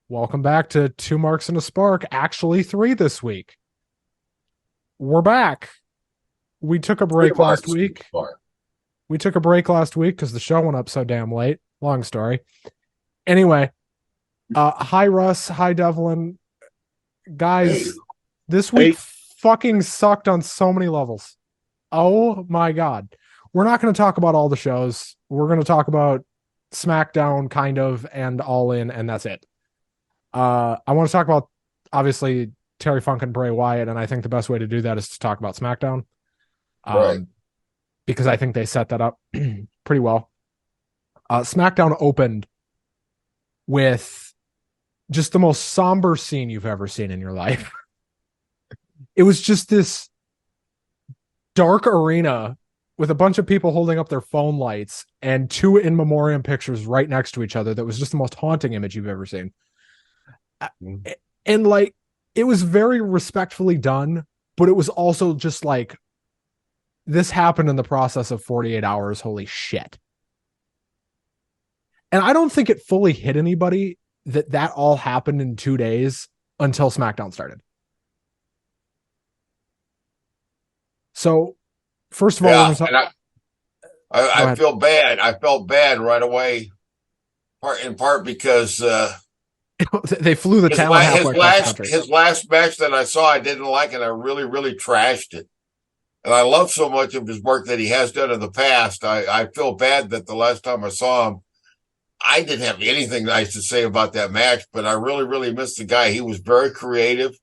Welcome back to Two Marks and a Spark. Actually, three this week. We're back. We took a break last week. We took a break last week because the show went up so damn late. Long story. Anyway, hi Russ, hi Devlin. Guys, this week fucking sucked on so many levels. Oh my God. We're not going to talk about all the shows. We're going to talk about SmackDown, kind of, and All In, and that's it. I want to talk about, obviously, Terry Funk and Bray Wyatt, and I think the best way to do that is to talk about SmackDown. Right. Because I think they set that up pretty well. SmackDown opened with just the most somber scene you've ever seen in your life. It was just this dark arena with a bunch of people holding up their phone lights and two in memoriam pictures right next to each other. That was just the most haunting image you've ever seen. And like, it was very respectfully done, but it was also just like, this happened in the process of 48 hours. Holy shit. And I don't think it fully hit anybody that all happened in 2 days until SmackDown started. So, first of all, I feel bad. I felt bad right away, in part because they flew the talent halfway across the country. His last match that I saw, I didn't like, and I really, really trashed it. And I love so much of his work that he has done in the past. I feel bad that the last time I saw him, I didn't have anything nice to say about that match, but I really, really missed the guy. He was very creative.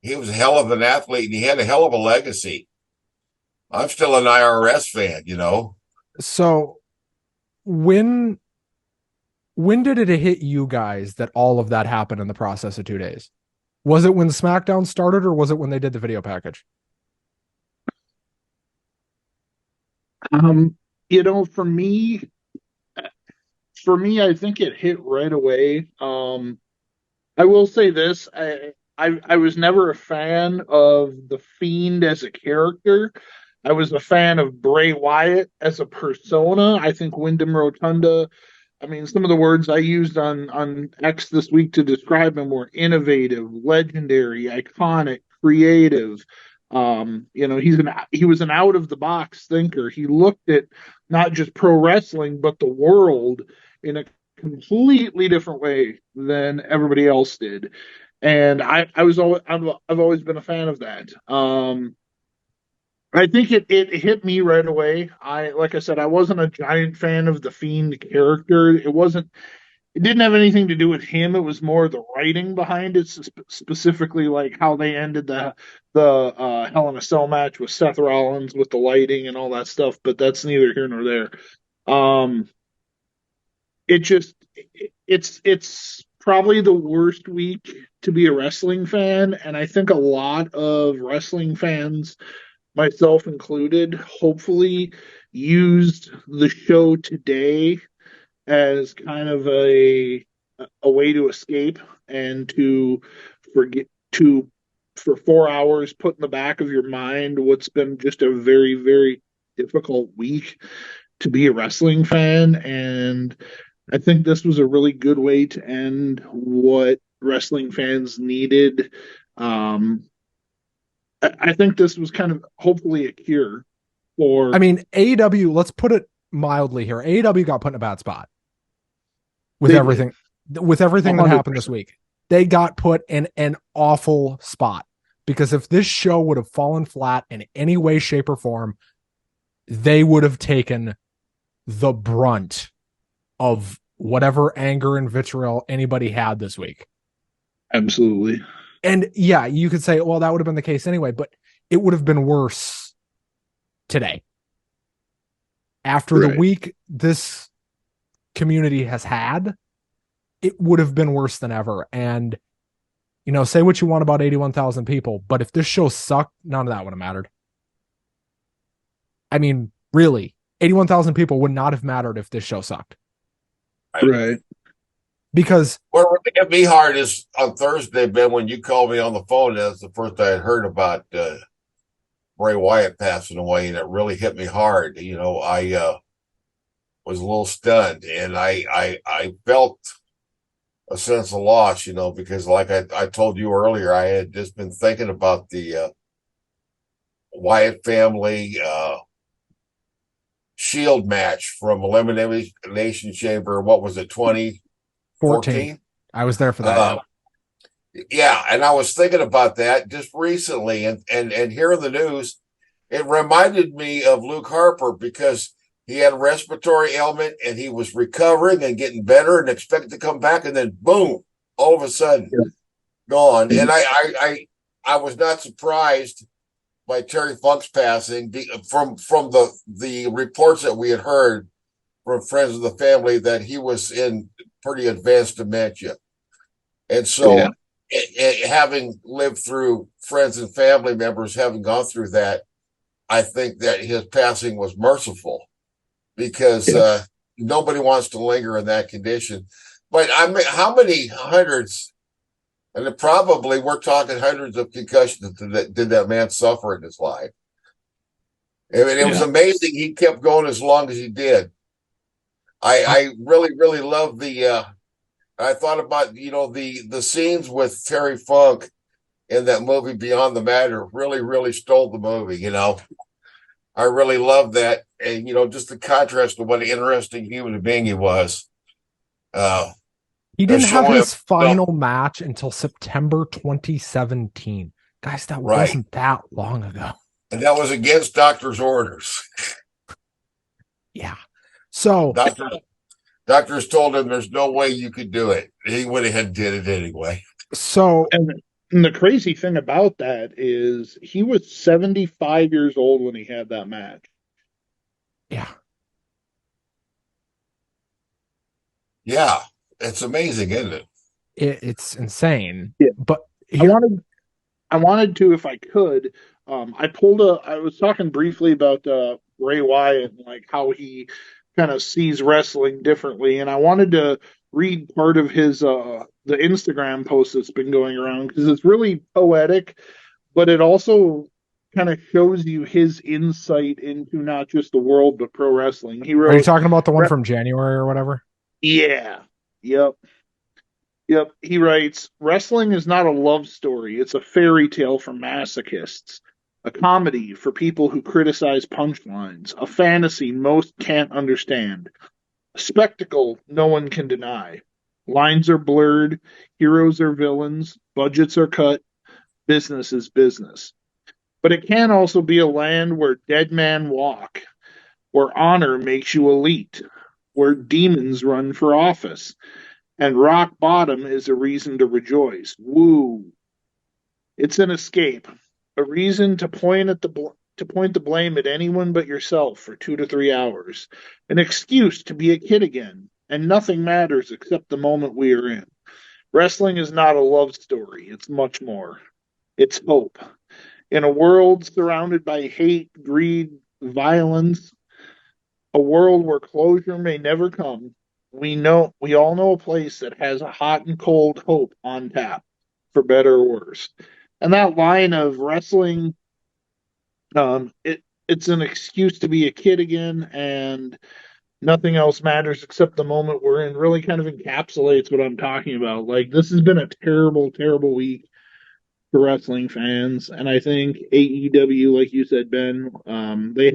He was a hell of an athlete, and he had a hell of a legacy. I'm still an IRS fan, you know. So when did it hit you guys that all of that happened in the process of 2 days? Was it when SmackDown started, or was it when they did the video package? For me, I think it hit right away. I will say this: I was never a fan of the Fiend as a character. I was a fan of Bray Wyatt as a persona. I think Wyndham Rotunda. I mean, some of the words I used on X this week to describe him were innovative, legendary, iconic, creative. He was an out of the box thinker. He looked at not just pro wrestling but the world in a completely different way than everybody else did, and I've always been a fan of that. I think it hit me right away. Like I said, I wasn't a giant fan of the Fiend character. It didn't have anything to do with him. It was more the writing behind it, specifically like how they ended the Hell in a Cell match with Seth Rollins with the lighting and all that stuff. But that's neither here nor there. It's probably the worst week to be a wrestling fan, and I think a lot of wrestling fans, myself included, hopefully used the show today as kind of a way to escape and to forget to for 4 hours put in the back of your mind what's been just a very, very difficult week to be a wrestling fan. And I think this was a really good way to end what wrestling fans needed. I think this was kind of hopefully a cure for. I mean, AEW, let's put it mildly here. AEW got put in a bad spot with everything that happened this week. They got put in an awful spot because if this show would have fallen flat in any way, shape, or form, they would have taken the brunt of whatever anger and vitriol anybody had this week. Absolutely. And yeah, you could say, well, that would have been the case anyway, but it would have been worse today. After the week this community has had, it would have been worse than ever. And, say what you want about 81,000 people, but if this show sucked, none of that would have mattered. I mean, really, 81,000 people would not have mattered if this show sucked. Right. Because what really hit me hard is on Thursday, Ben, when you called me on the phone, that's the first I had heard about Bray Wyatt passing away, and it really hit me hard. was a little stunned, and I felt a sense of loss, because like I told you earlier, I had just been thinking about the Wyatt family Shield match from Elimination Chamber. What was it, 14. 2014? I was there for that. Uh, yeah, and I was thinking about that just recently, and hearing the news, it reminded me of Luke Harper because he had a respiratory ailment and he was recovering and getting better and expected to come back, and then boom, all of a sudden gone. And I was not surprised by Terry Funk's passing from the reports that we had heard from friends of the family that he was in pretty advanced dementia. And so, having lived through friends and family members having gone through that, I think that his passing was merciful because nobody wants to linger in that condition. But I mean, how many hundreds, and probably we're talking hundreds of concussions did that man suffer in his life? I mean, it was amazing he kept going as long as he did. I really, really love I thought about, the scenes with Terry Funk in that movie Beyond the Matter really, really stole the movie, I really love that. And, just the contrast to what an interesting human being he was. He didn't have his final match until September 2017. Guys, that wasn't that long ago. And that was against doctor's orders. Yeah. So doctors told him there's no way you could do it. He went ahead and did it anyway. So, and the crazy thing about that is he was 75 years old when he had that match. Yeah. Yeah. It's amazing, isn't it? It's insane. Yeah. But I wanted to, if I could, I was talking briefly about Bray Wyatt and like how he kind of sees wrestling differently, and I wanted to read part of his the Instagram post that's been going around because it's really poetic, but it also kind of shows you his insight into not just the world but pro wrestling. He wrote, are you talking about the one from January or whatever? Yeah. Yep. He writes, wrestling is not a love story. It's a fairy tale for masochists, a comedy for people who criticize punchlines, a fantasy most can't understand, a spectacle no one can deny. Lines are blurred, heroes are villains, budgets are cut, business is business. But it can also be a land where dead men walk, where honor makes you elite, where demons run for office, and rock bottom is a reason to rejoice. Woo! It's an escape, a reason to point the blame at anyone but yourself for 2 to 3 hours, an excuse to be a kid again, and nothing matters except the moment we are in. Wrestling is not a love story; it's much more. It's hope. In a world surrounded by hate, greed, violence, a world where closure may never come, we all know a place that has a hot and cold hope on tap, for better or worse. And that line of wrestling, it's an excuse to be a kid again, and nothing else matters except the moment we're in, really kind of encapsulates what I'm talking about. Like, this has been a terrible, terrible week for wrestling fans, and I think AEW, like you said, Ben, they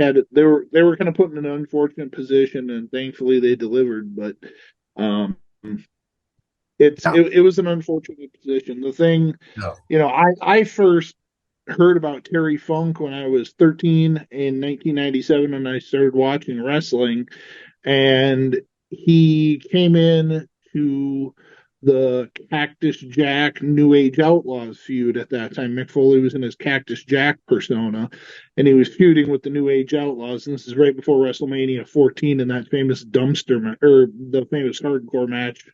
were kind of put in an unfortunate position, and thankfully they delivered. But it was an unfortunate position. The thing, I first heard about Terry Funk when I was 13 in 1997, and I started watching wrestling, and he came in to the Cactus Jack New Age Outlaws feud at that time. Mick Foley was in his Cactus Jack persona, and he was feuding with the New Age Outlaws. And this is right before WrestleMania 14 and that famous the famous hardcore match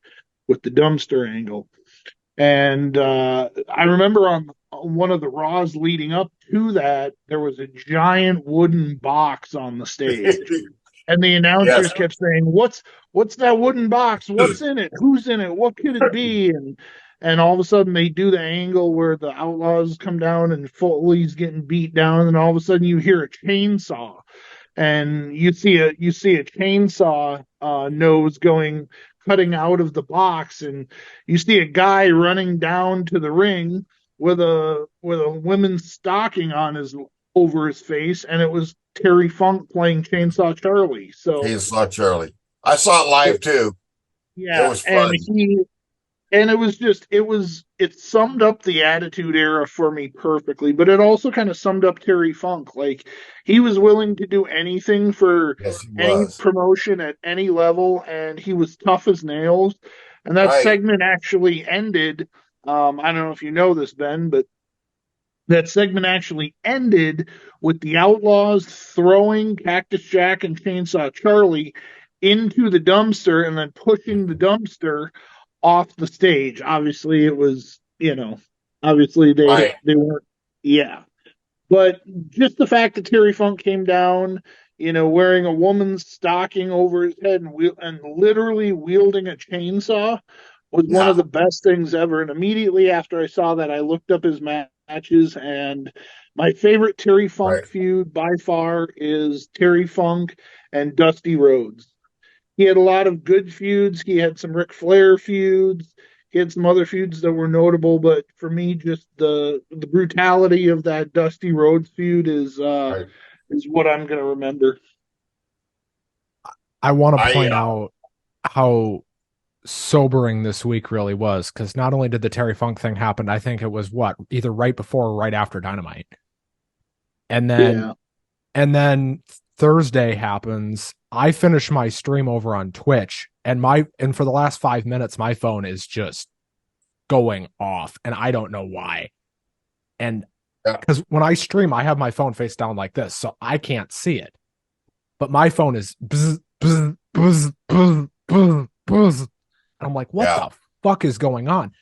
with the dumpster angle. And I remember on one of the Raws leading up to that, there was a giant wooden box on the stage. And the announcers kept saying, "What's that wooden box? What's in it? Who's in it? What could it be?" And all of a sudden they do the angle where the Outlaws come down and Foley's getting beat down, and all of a sudden you hear a chainsaw. and you see a chainsaw nose going cutting out of the box, and you see a guy running down to the ring with a women's stocking on his over his face, and it was Terry Funk playing Chainsaw Charlie. So He saw Charlie. I saw it live too. It yeah, was fun. and it summed up the Attitude Era for me perfectly, but it also kind of summed up Terry Funk. Like, he was willing to do anything for Yes, he any was. promotion at any level, and he was tough as nails. And that Right, segment actually ended. I don't know if you know this, Ben, but that segment actually ended with the Outlaws throwing Cactus Jack and Chainsaw Charlie into the dumpster and then pushing the dumpster off the stage. Obviously, it was, obviously right, they weren't, yeah. But just the fact that Terry Funk came down, wearing a woman's stocking over his head and literally wielding a chainsaw was one of yeah, the best things ever. And immediately after I saw that, I looked up his matches, and my favorite Terry right. Funk feud by far is Terry Funk and Dusty Rhodes. He had a lot of good feuds. He had some Ric Flair feuds. He had some other feuds that were notable, but for me, just the brutality of that Dusty Rhodes feud Right. is what I'm going to remember. I want to I point out how sobering this week really was, because not only did the Terry Funk thing happen, I think it was either right before or right after Dynamite. And then Yeah, and then Thursday happens. I finish my stream over on Twitch, and for the last 5 minutes, my phone is just going off, and I don't know why. And yeah, because when I stream, I have my phone face down like this, so I can't see it. But my phone is buzz, buzz, buzz, buzz, buzz, buzz. And I'm like, what yeah. the fuck is going on?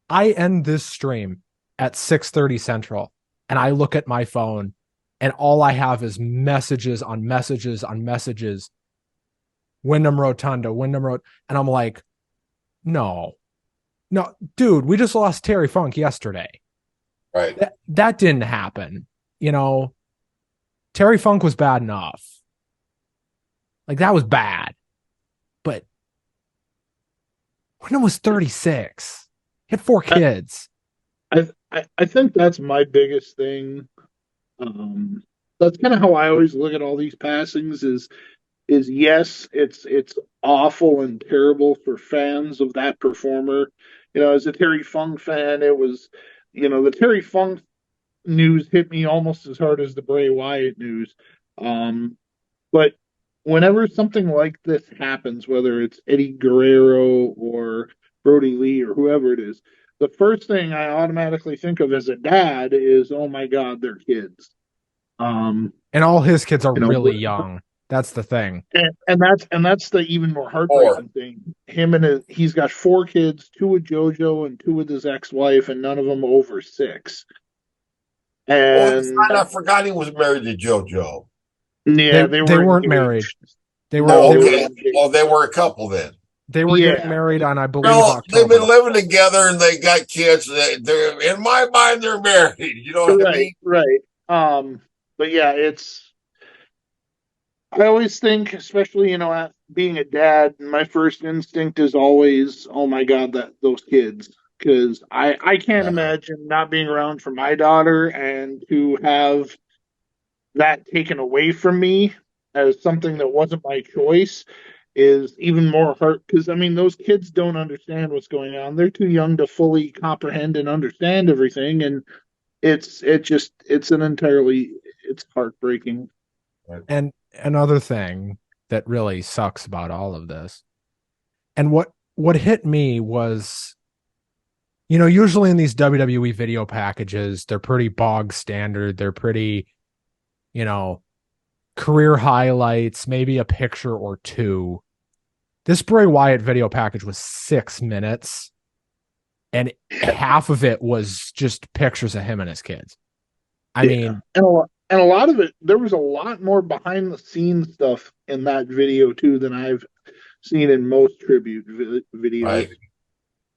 I end this stream at 6:30 Central, and I look at my phone, and all I have is messages on messages on messages. Wyndham Rotunda, Wyndham Rot, and I'm like, no, no, dude, we just lost Terry Funk yesterday. Right. That didn't happen. You know, Terry Funk was bad enough. Like, that was bad. But Wyndham was 36. He had 4 kids. I think that's my biggest thing. That's kind of how I always look at all these passings. Is yes, it's awful and terrible for fans of that performer. As a Terry Funk fan, it was, the Terry Funk news hit me almost as hard as the Bray Wyatt news. Um, but whenever something like this happens, whether it's Eddie Guerrero or Brody Lee or whoever it is, the first thing I automatically think of as a dad is, oh my God, they're kids. Um, And all his kids are you know, really young. That's the thing. and that's the even more Or heartbreaking thing. He's got 4 kids, 2 with JoJo and 2 with his ex-wife, and none of them over 6. oh, that's And right. I forgot he was married to JoJo. They yeah, they they were weren't married. engaged. They were No, Oh, they they were were okay. engaged. Oh, they were a couple then. they were getting Yeah, married on, I believe, No, they've been October. living together and they got kids. They're in my mind, they're married. You know what I right, mean? right. But yeah, I always think, especially, being a dad, my first instinct is always, oh my God, that those kids. Because I can't Yeah, imagine not being around for my daughter and to have that taken away from me as something that wasn't my choice is even more hurt. Because, I mean, those kids don't understand what's going on. They're too young to fully comprehend and understand everything. And it's heartbreaking. right. And another thing that really sucks about all of this, and what hit me was, usually in these WWE video packages, they're pretty bog standard. They're pretty, you know, career highlights, maybe a picture or two. This Bray Wyatt video package was 6 minutes, and half of it was just pictures of him and his kids. I Yeah, mean, and a lot of it, there was a lot more behind the scenes stuff in that video too than I've seen in most tribute videos. Right.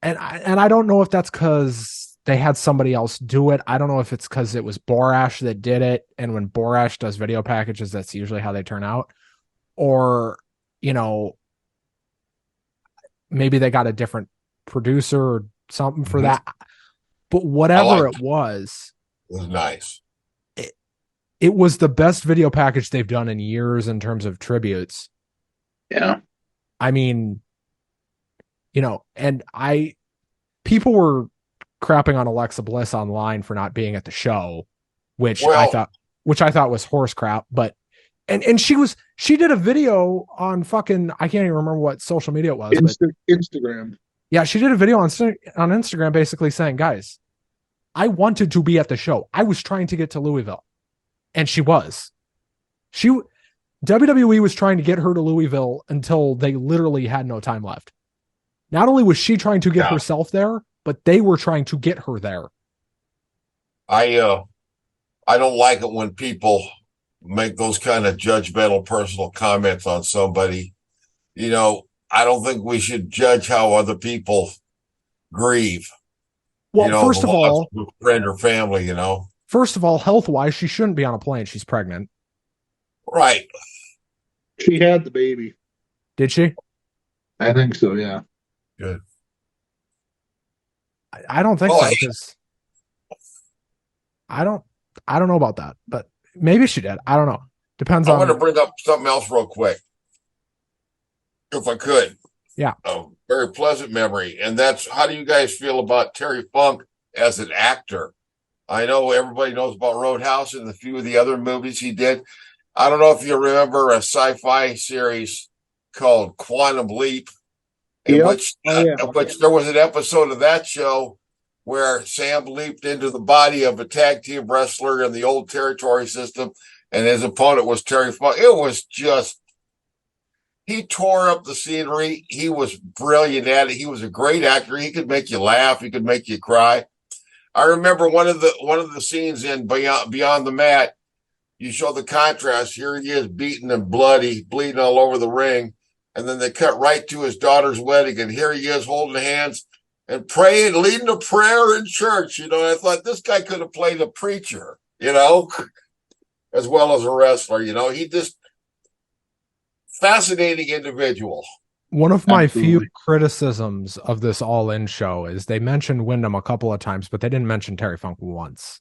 And I don't know if that's because they had somebody else do it. I don't know if it's because it was Borash that did it, and when Borash does video packages, that's usually how they turn out. Or, you know, maybe they got a different producer or something for that. But whatever it was nice. It was the best video package they've done in years in terms of tributes. Yeah. I mean, you know, and people were crapping on Alexa Bliss online for not being at the show, which I thought was horse crap, but and she did a video on fucking, I can't even remember what social media it was, but Instagram. Yeah, she did a video on Instagram basically saying, guys, I wanted to be at the show. I was trying to get to Louisville. And she was. WWE was trying to get her to Louisville until they literally had no time left. Not only was she trying to get herself there, but they were trying to get her there. I don't like it when people make those kind of judgmental personal comments on somebody. You know, I don't think we should judge how other people grieve. Well, you know, first of all, friend or family, you know. First of all, health-wise, she shouldn't be on a plane. She's pregnant. Right. She had the baby. Did she? I think so, yeah. Good. I don't think so, because I don't know about that, but maybe she did. I don't know. Depends on. I want to bring up something else real quick, if I could. Yeah. A very pleasant memory, and that's, how do you guys feel about Terry Funk as an actor? I know everybody knows about Roadhouse and a few of the other movies he did. I don't know if you remember a sci-fi series called Quantum Leap, in which there was an episode of that show where Sam leaped into the body of a tag team wrestler in the old territory system, and his opponent was Terry Funk. It was just, he tore up the scenery. He was brilliant at it. He was a great actor. He could make you laugh. He could make you cry. I remember one of the scenes in Beyond the Mat. You show the contrast. Here he is, beaten and bloody, bleeding all over the ring, and then they cut right to his daughter's wedding, and here he is holding hands and praying, leading a prayer in church. You know, and I thought, this guy could have played a preacher, you know, as well as a wrestler. You know, he just fascinating individual. One of my few criticisms of this All In show is they mentioned Wyndham a couple of times, but they didn't mention Terry Funk once.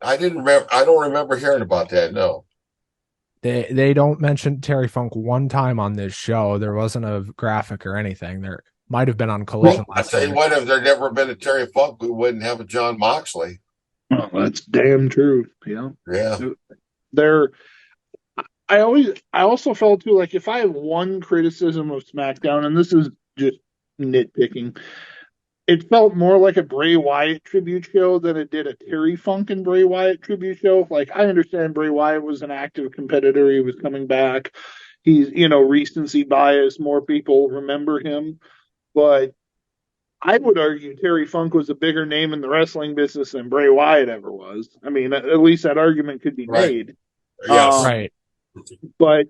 I don't remember hearing about that. No, they don't mention Terry Funk one time on this show. There wasn't a graphic or anything. There might have been on Collision. Well, I tell you what, if there never been a Terry Funk, we wouldn't have a John Moxley. Oh, that's damn true. Yeah. Yeah. I also felt too, like, if I have one criticism of SmackDown, and this is just nitpicking, it felt more like a Bray Wyatt tribute show than it did a Terry Funk and Bray Wyatt tribute show. Like, I understand Bray Wyatt was an active competitor. He was coming back. He's, recency bias. More people remember him. But I would argue Terry Funk was a bigger name in the wrestling business than Bray Wyatt ever was. I mean, at least that argument could be made. Yes. Right. But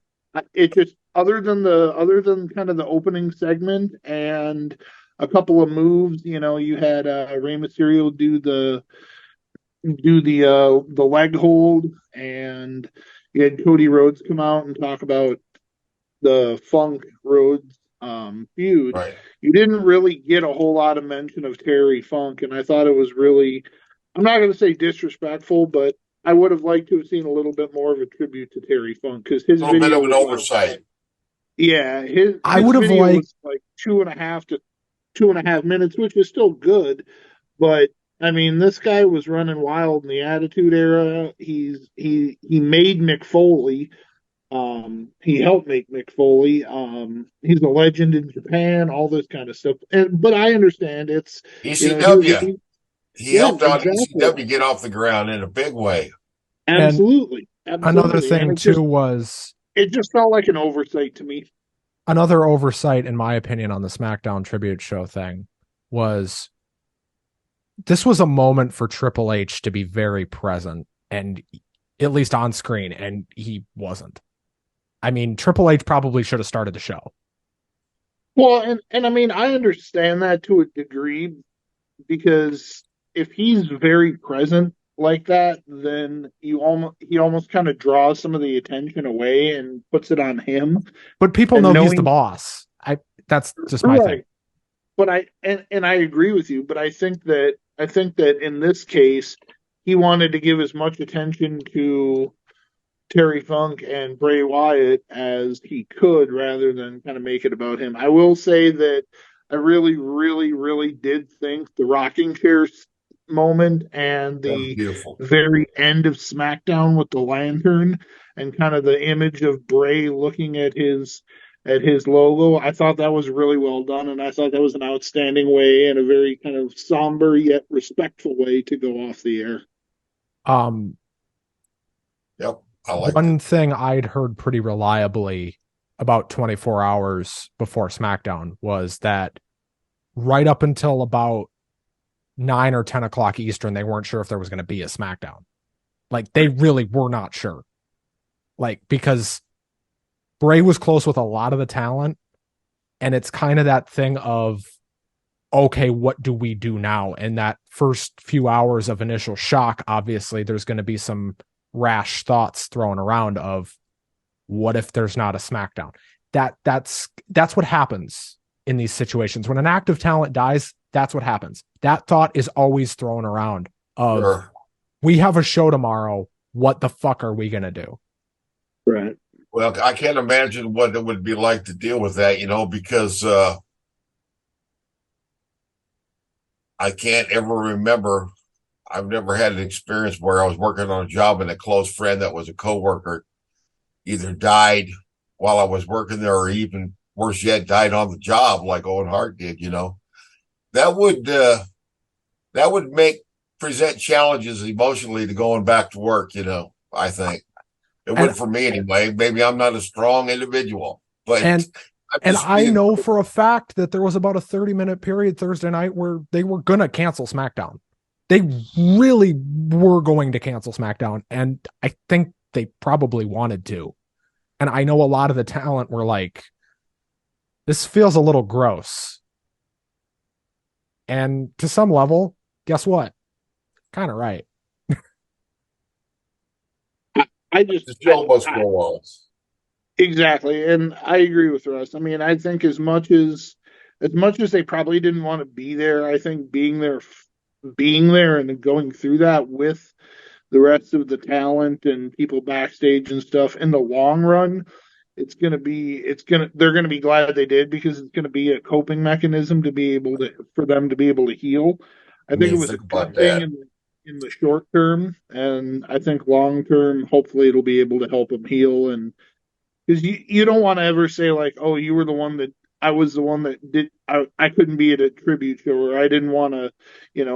it just, other than kind of the opening segment and a couple of moves, you had Rey Mysterio do the leg hold, and you had Cody Rhodes come out and talk about the Funk Rhodes feud. Right. You didn't really get a whole lot of mention of Terry Funk, and I thought it was really, I'm not going to say disrespectful, but I would have liked to have seen a little bit more of a tribute to Terry Funk, because his video, a little bit of an oversight. Yeah, his I would have liked like 2.5 to 2.5 minutes, which is still good, but I mean, this guy was running wild in the Attitude Era. He made Mick Foley. He helped make Mick Foley. He's a legend in Japan. All this kind of stuff. But I understand it's ECW. He helped out ECW get off the ground in a big way. Absolutely. Another thing too was it just felt like an oversight to me. Another oversight, in my opinion, on the SmackDown tribute show thing was this was a moment for Triple H to be very present, and at least on screen, and he wasn't. I mean, Triple H probably should have started the show. Well, and I mean, I understand that to a degree because if he's very present like that, then he almost kind of draws some of the attention away and puts it on him. But people And know he's the knowing boss. That's just my thing. right, but and I agree with you, but I think that in this case, he wanted to give as much attention to Terry Funk and Bray Wyatt as he could rather than kind of make it about him. I will say that I really, really, really did think the rocking chair moment and That was the beautiful. very end of SmackDown with the lantern and kind of the image of Bray looking at his logo. I thought that was really well done, and I thought that was an outstanding way and a very kind of somber yet respectful way to go off the air. Um, Yep, I liked it. One thing I'd heard pretty reliably about 24 hours before SmackDown was that right up until about 9 or 10 o'clock Eastern, they weren't sure if there was going to be a SmackDown. Like they really were not sure. Like because Bray was close with a lot of the talent, and it's kind of that thing of okay, what do we do now? And that first few hours of initial shock, obviously, there's going to be some rash thoughts thrown around of what if there's not a SmackDown? That's what happens in these situations. When an active talent dies, that's what happens. That thought is always thrown around of Sure. we have a show tomorrow. What the fuck are we gonna do? Right. Well, I can't imagine what it would be like to deal with that, because I can't ever remember. I've never had an experience where I was working on a job and a close friend that was a coworker either died while I was working there or even worse yet, died on the job like Owen Hart did. That would that would make present challenges emotionally to going back to work. I think it And would for me anyway. Maybe I'm not a strong individual, but and I'm and just I being know for a fact that there was about a 30-minute period Thursday night where they were gonna cancel SmackDown. They really were going to cancel SmackDown, and I think they probably wanted to. And I know a lot of the talent were like, this feels a little gross. And to some level, guess what? Kind of right. I just the show must go on. exactly, and I agree with Russ. I mean, I think as much as they probably didn't want to be there, I think being there and going through that with the rest of the talent and people backstage and stuff in the long run, they're gonna be glad they did because it's gonna be a coping mechanism to be able to for them to be able to heal. I I think it mean, was a think about good thing that. in the short term, and I think long term, hopefully, it'll be able to help them heal. And because you don't want to ever say like, oh, you were the one that I was the one that did I couldn't be at a tribute show or I didn't want to,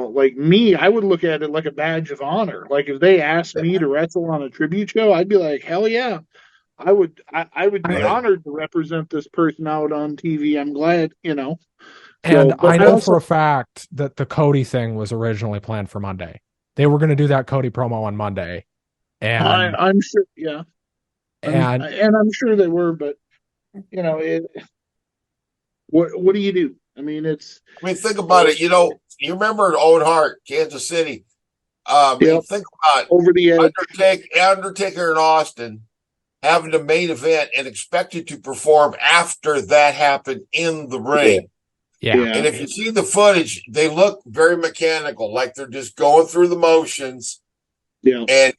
like me, I would look at it like a badge of honor. Like if they asked me to wrestle on a tribute show, I'd be like, hell yeah. I would be I, Right. honored to represent this person out on TV. I'm glad. and So, but I I know for also a fact that the Cody thing was originally planned for Monday. They were going to do that Cody promo on Monday. And I'm sure, yeah, and I'm sure they were, but you know, it, what do you do? I mean, I mean, think about it. You remember Owen Hart, Kansas City. I mean, yep, think about over the edge. Undertaker in Austin having the main event and expected to perform after that happened in the Yeah, ring. yeah. yeah, And if you see the footage, they look very mechanical, like they're just going through the motions. yeah, And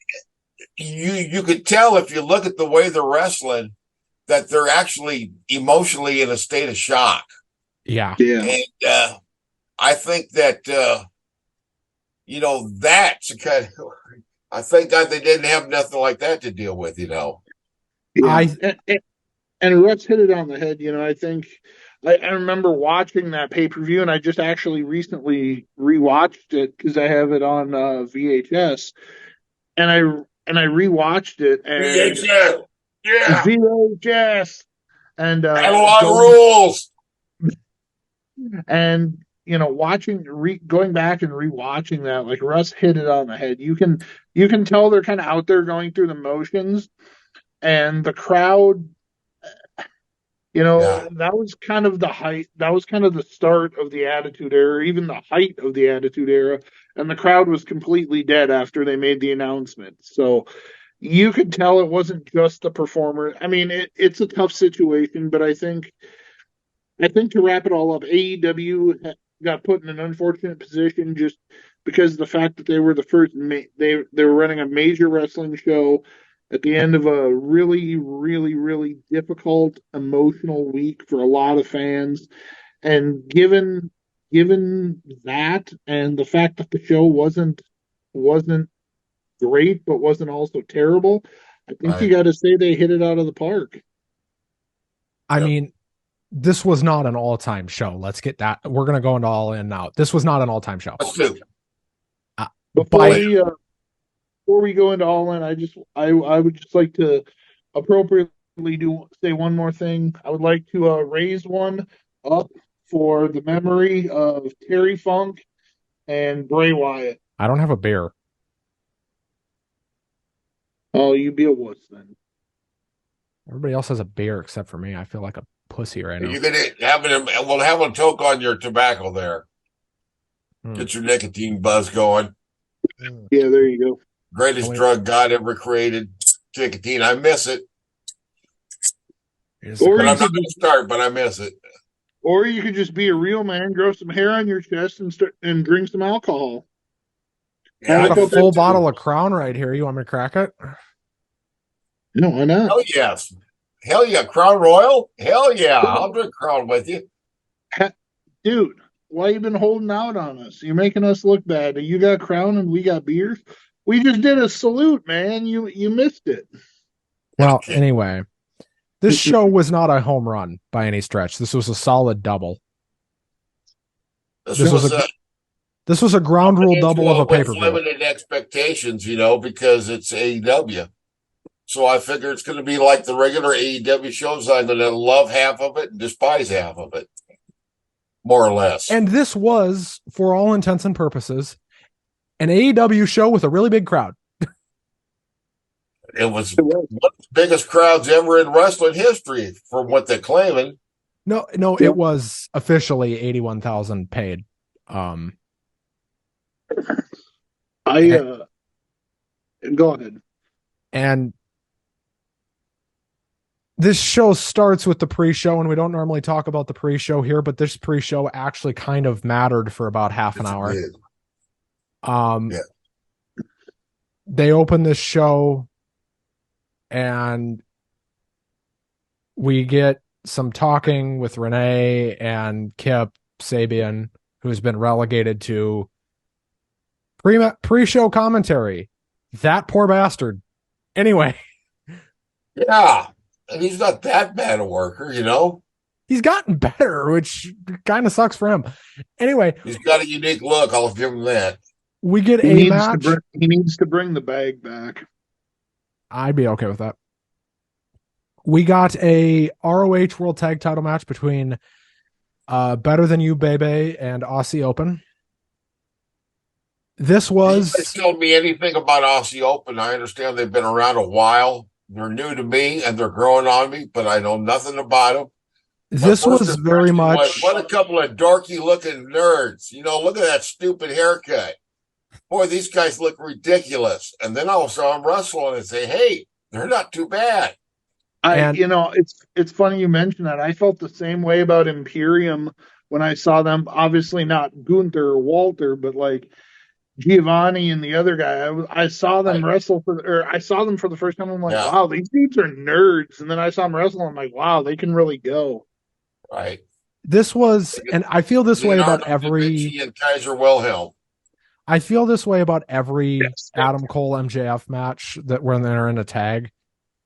you could tell if you look at the way they're wrestling that they're actually emotionally in a state of shock. Yeah. yeah, And I think that that's a kind of, I thank God they didn't have nothing like that to deal with. yeah. I And Russ hit it on the head. I think I remember watching that pay per view, and I just actually recently rewatched it because I have it on VHS, and I rewatched it and VHS. Yeah. VHS and Analog rules. and going back and rewatching that, like Russ hit it on the head. You can tell they're kind of out there going through the motions, and the crowd Yeah. That was kind of the height. That was kind of the start of the Attitude Era, even the height of the Attitude Era. And the crowd was completely dead after they made the announcement. So you could tell it wasn't just the performer. I mean, it's a tough situation, but I think to wrap it all up, AEW got put in an unfortunate position just because of the fact that they were the first. They were running a major wrestling show at the end of a really, really, really difficult emotional week for a lot of fans. And given that, and the fact that the show wasn't great, but wasn't also terrible, I think you Right. got to say they hit it out of the park. I Yep. mean, this was not an all-time show. Let's get that. We're gonna go into all in now. This was not an all-time show. Let's do. Uh, Before by we before we go into all in, I would just like to appropriately do say one more thing. I would like to raise one up for the memory of Terry Funk and Bray Wyatt. I don't have a beer. Oh, you be a wuss then. Everybody else has a beer except for me. I feel like a pussy right now. You can we'll have a toke on your tobacco there. Hmm. Get your nicotine buzz going. Yeah, there you go. Greatest drug God ever created. Nicotine. I miss it. Or But you I'm not could going to start, but I miss it. Or you could just be a real man, grow some hair on your chest, and drink some alcohol. Yeah, I I got do a full that bottle too. of Crown right here. You want me to crack it? No, why not? Hell yes. Hell yeah. Crown Royal? Hell yeah. I'll drink Crown with you. Dude, why you been holding out on us? You're making us look bad. You got Crown and we got beers. We just did a salute, man. You missed it. Well, anyway, this show was not a home run by any stretch. This was a solid double. This was a ground rule double of a with pay-per-view. limited expectations, because it's AEW. So I figure it's going to be like the regular AEW shows. I'm going to love half of it and despise half of it, more or less. And this was, for all intents and purposes, an AEW show with a really big crowd. It was one of the biggest crowds ever in wrestling history, from what they're claiming. No, it was officially 81,000 paid. Go ahead. And this show starts with the pre-show, and we don't normally talk about the pre-show here, but this pre-show actually kind of mattered for about half an hour. Yeah. They open this show, and we get some talking with Renee and Kip Sabian, who's been relegated to pre-show commentary. That poor bastard. Anyway. Yeah. And he's not that bad a worker, He's gotten better, which kind of sucks for him. Anyway. He's got a unique look. I'll give him that. We get a match. He needs to bring the bag back. I'd be okay with that. We got a ROH World Tag Title match between Better Than You, Bebe, and Aussie Open. This was... They told me anything about Aussie Open. I understand they've been around a while. They're new to me, and they're growing on me, but I know nothing about them. This was very much... What a couple of dorky-looking nerds. Look at that stupid haircut. Boy, these guys look ridiculous. And then I'll saw them wrestle and say, hey, they're not too bad. It's funny you mention that. I felt the same way about Imperium when I saw them. Obviously not Gunther or Walter, but like Giovanni and the other guy. I saw them wrestle I saw them for the first time. I'm like, wow, these dudes are nerds. And then I saw them wrestle. I'm like, wow, they can really go. Right. This was, and I feel this way about every and Kaiser Wilhelm. I feel this way about every Adam Cole MJF match that when they're in a tag.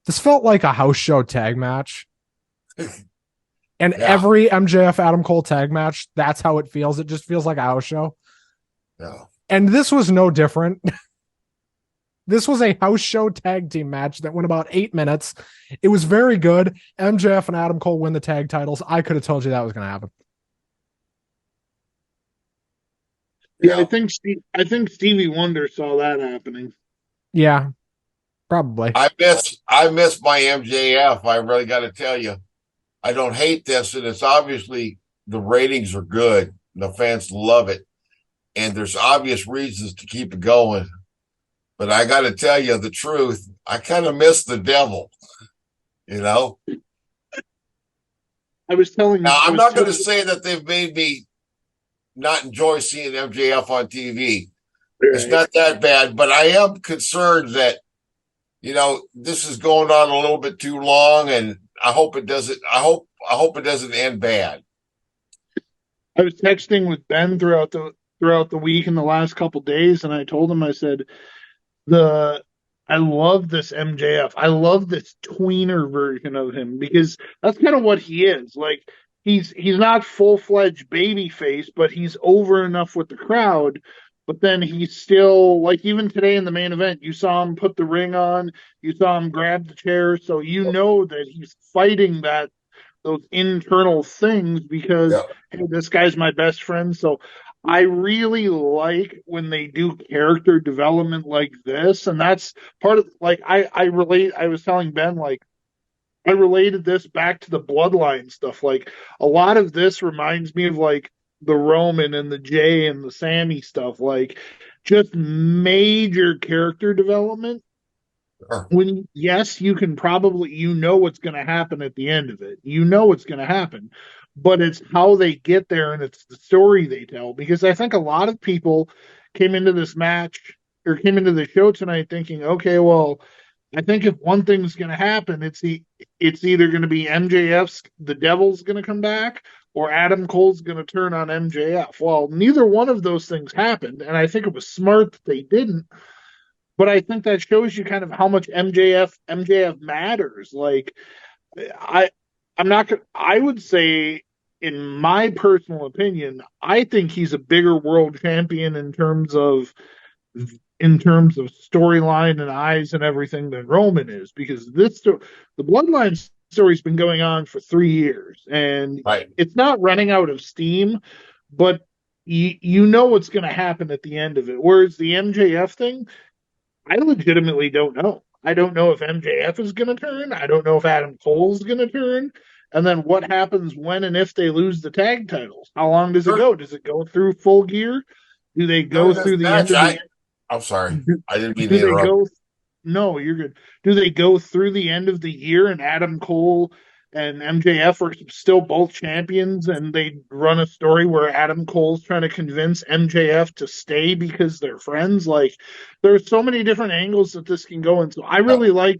This felt like a house show tag match. And every MJF Adam Cole tag match, that's how it feels. It just feels like a house show. Yeah. And this was no different. This was a house show tag team match that went about 8 minutes. It was very good. MJF and Adam Cole win the tag titles. I could have told you that was going to happen. Yeah, I think Stevie Wonder saw that happening. Yeah, probably. I miss my MJF. I really got to tell you, I don't hate this, and it's obviously the ratings are good. The fans love it, and there's obvious reasons to keep it going. But I got to tell you the truth. I kind of miss the devil, you know. I was telling. Now, I I'm was not going to telling. say that they've made me not enjoy seeing MJF on TV. It's Right. not that bad, but I am concerned that, this is going on a little bit too long, and I hope it doesn't. I hope it doesn't end bad. I was texting with Ben throughout the week and the last couple days, and I told him, I said, the I love this MJF. I love this tweener version of him because that's kind of what he is. Like he's not full-fledged baby face, but he's over enough with the crowd. But then he's still like even today in the main event, you saw him put the ring on, you saw him grab the chair, so you know that he's fighting those internal things because Yeah. hey, this guy's my best friend. So I really like when they do character development like this, and that's part of like I relate. I was telling Ben like I related this back to the bloodline stuff. Like a lot of this reminds me of like the Roman and the Jay and the Sammy stuff. Like just major character development Sure. when yes, you can probably what's going to happen at the end of it. You know what's going to happen, but it's how they get there and it's the story they tell. Because I think a lot of people came into this match or came into the show tonight thinking, okay, well, I think if one thing's going to happen, it's either going to be MJF's the Devil's going to come back or Adam Cole's going to turn on MJF. Well, neither one of those things happened, and I think it was smart that they didn't, but I think that shows you kind of how much MJF matters. Like I I'm not gonna I would say in my personal opinion, I think he's a bigger world champion in terms of storyline and eyes and everything than Roman is because the bloodline story's been going on for 3 years and Right. it's not running out of steam, but you know what's going to happen at the end of it. Whereas the MJF thing, I legitimately don't know. I don't know if MJF is going to turn. I don't know if Adam Cole's going to turn. And then what happens when and if they lose the tag titles? How long does it Dur- go? Does it go through Full Gear? Do they go During this through the end match, of the I'm sorry. I didn't mean to do they interrupt. go no, you're good. Do they go through the end of the year and Adam Cole and MJF are still both champions and they run a story where Adam Cole's trying to convince MJF to stay because they're friends? Like there's so many different angles that this can go into. Yeah. I really like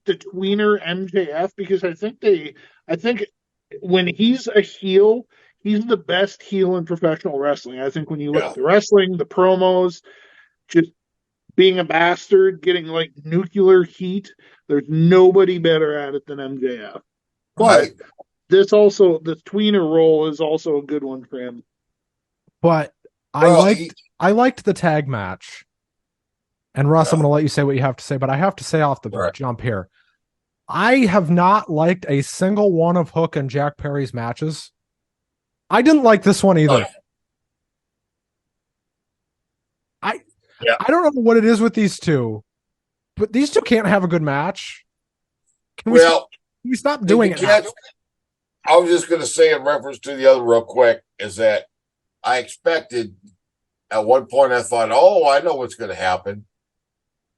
the tweener MJF because I think when he's a heel, he's the best heel in professional wrestling. I think when you look Yeah. at the wrestling, the promos, just being a bastard, getting like nuclear heat. There's nobody better at it than MJF. But Right. this tweener role is also a good one for him. But I Well, liked the tag match. And Russ, I'm yeah. going to let you say what you have to say, but I have to say off the Right. jump here. I have not liked a single one of Hook and Jack Perry's matches. I didn't like this one either. Yeah. I don't know what it is with these two, but these two can't have a good match. Can Well, we stop doing it now? I was just going to say in reference to the other real quick is that I expected at one point I thought, oh, I know what's going to happen.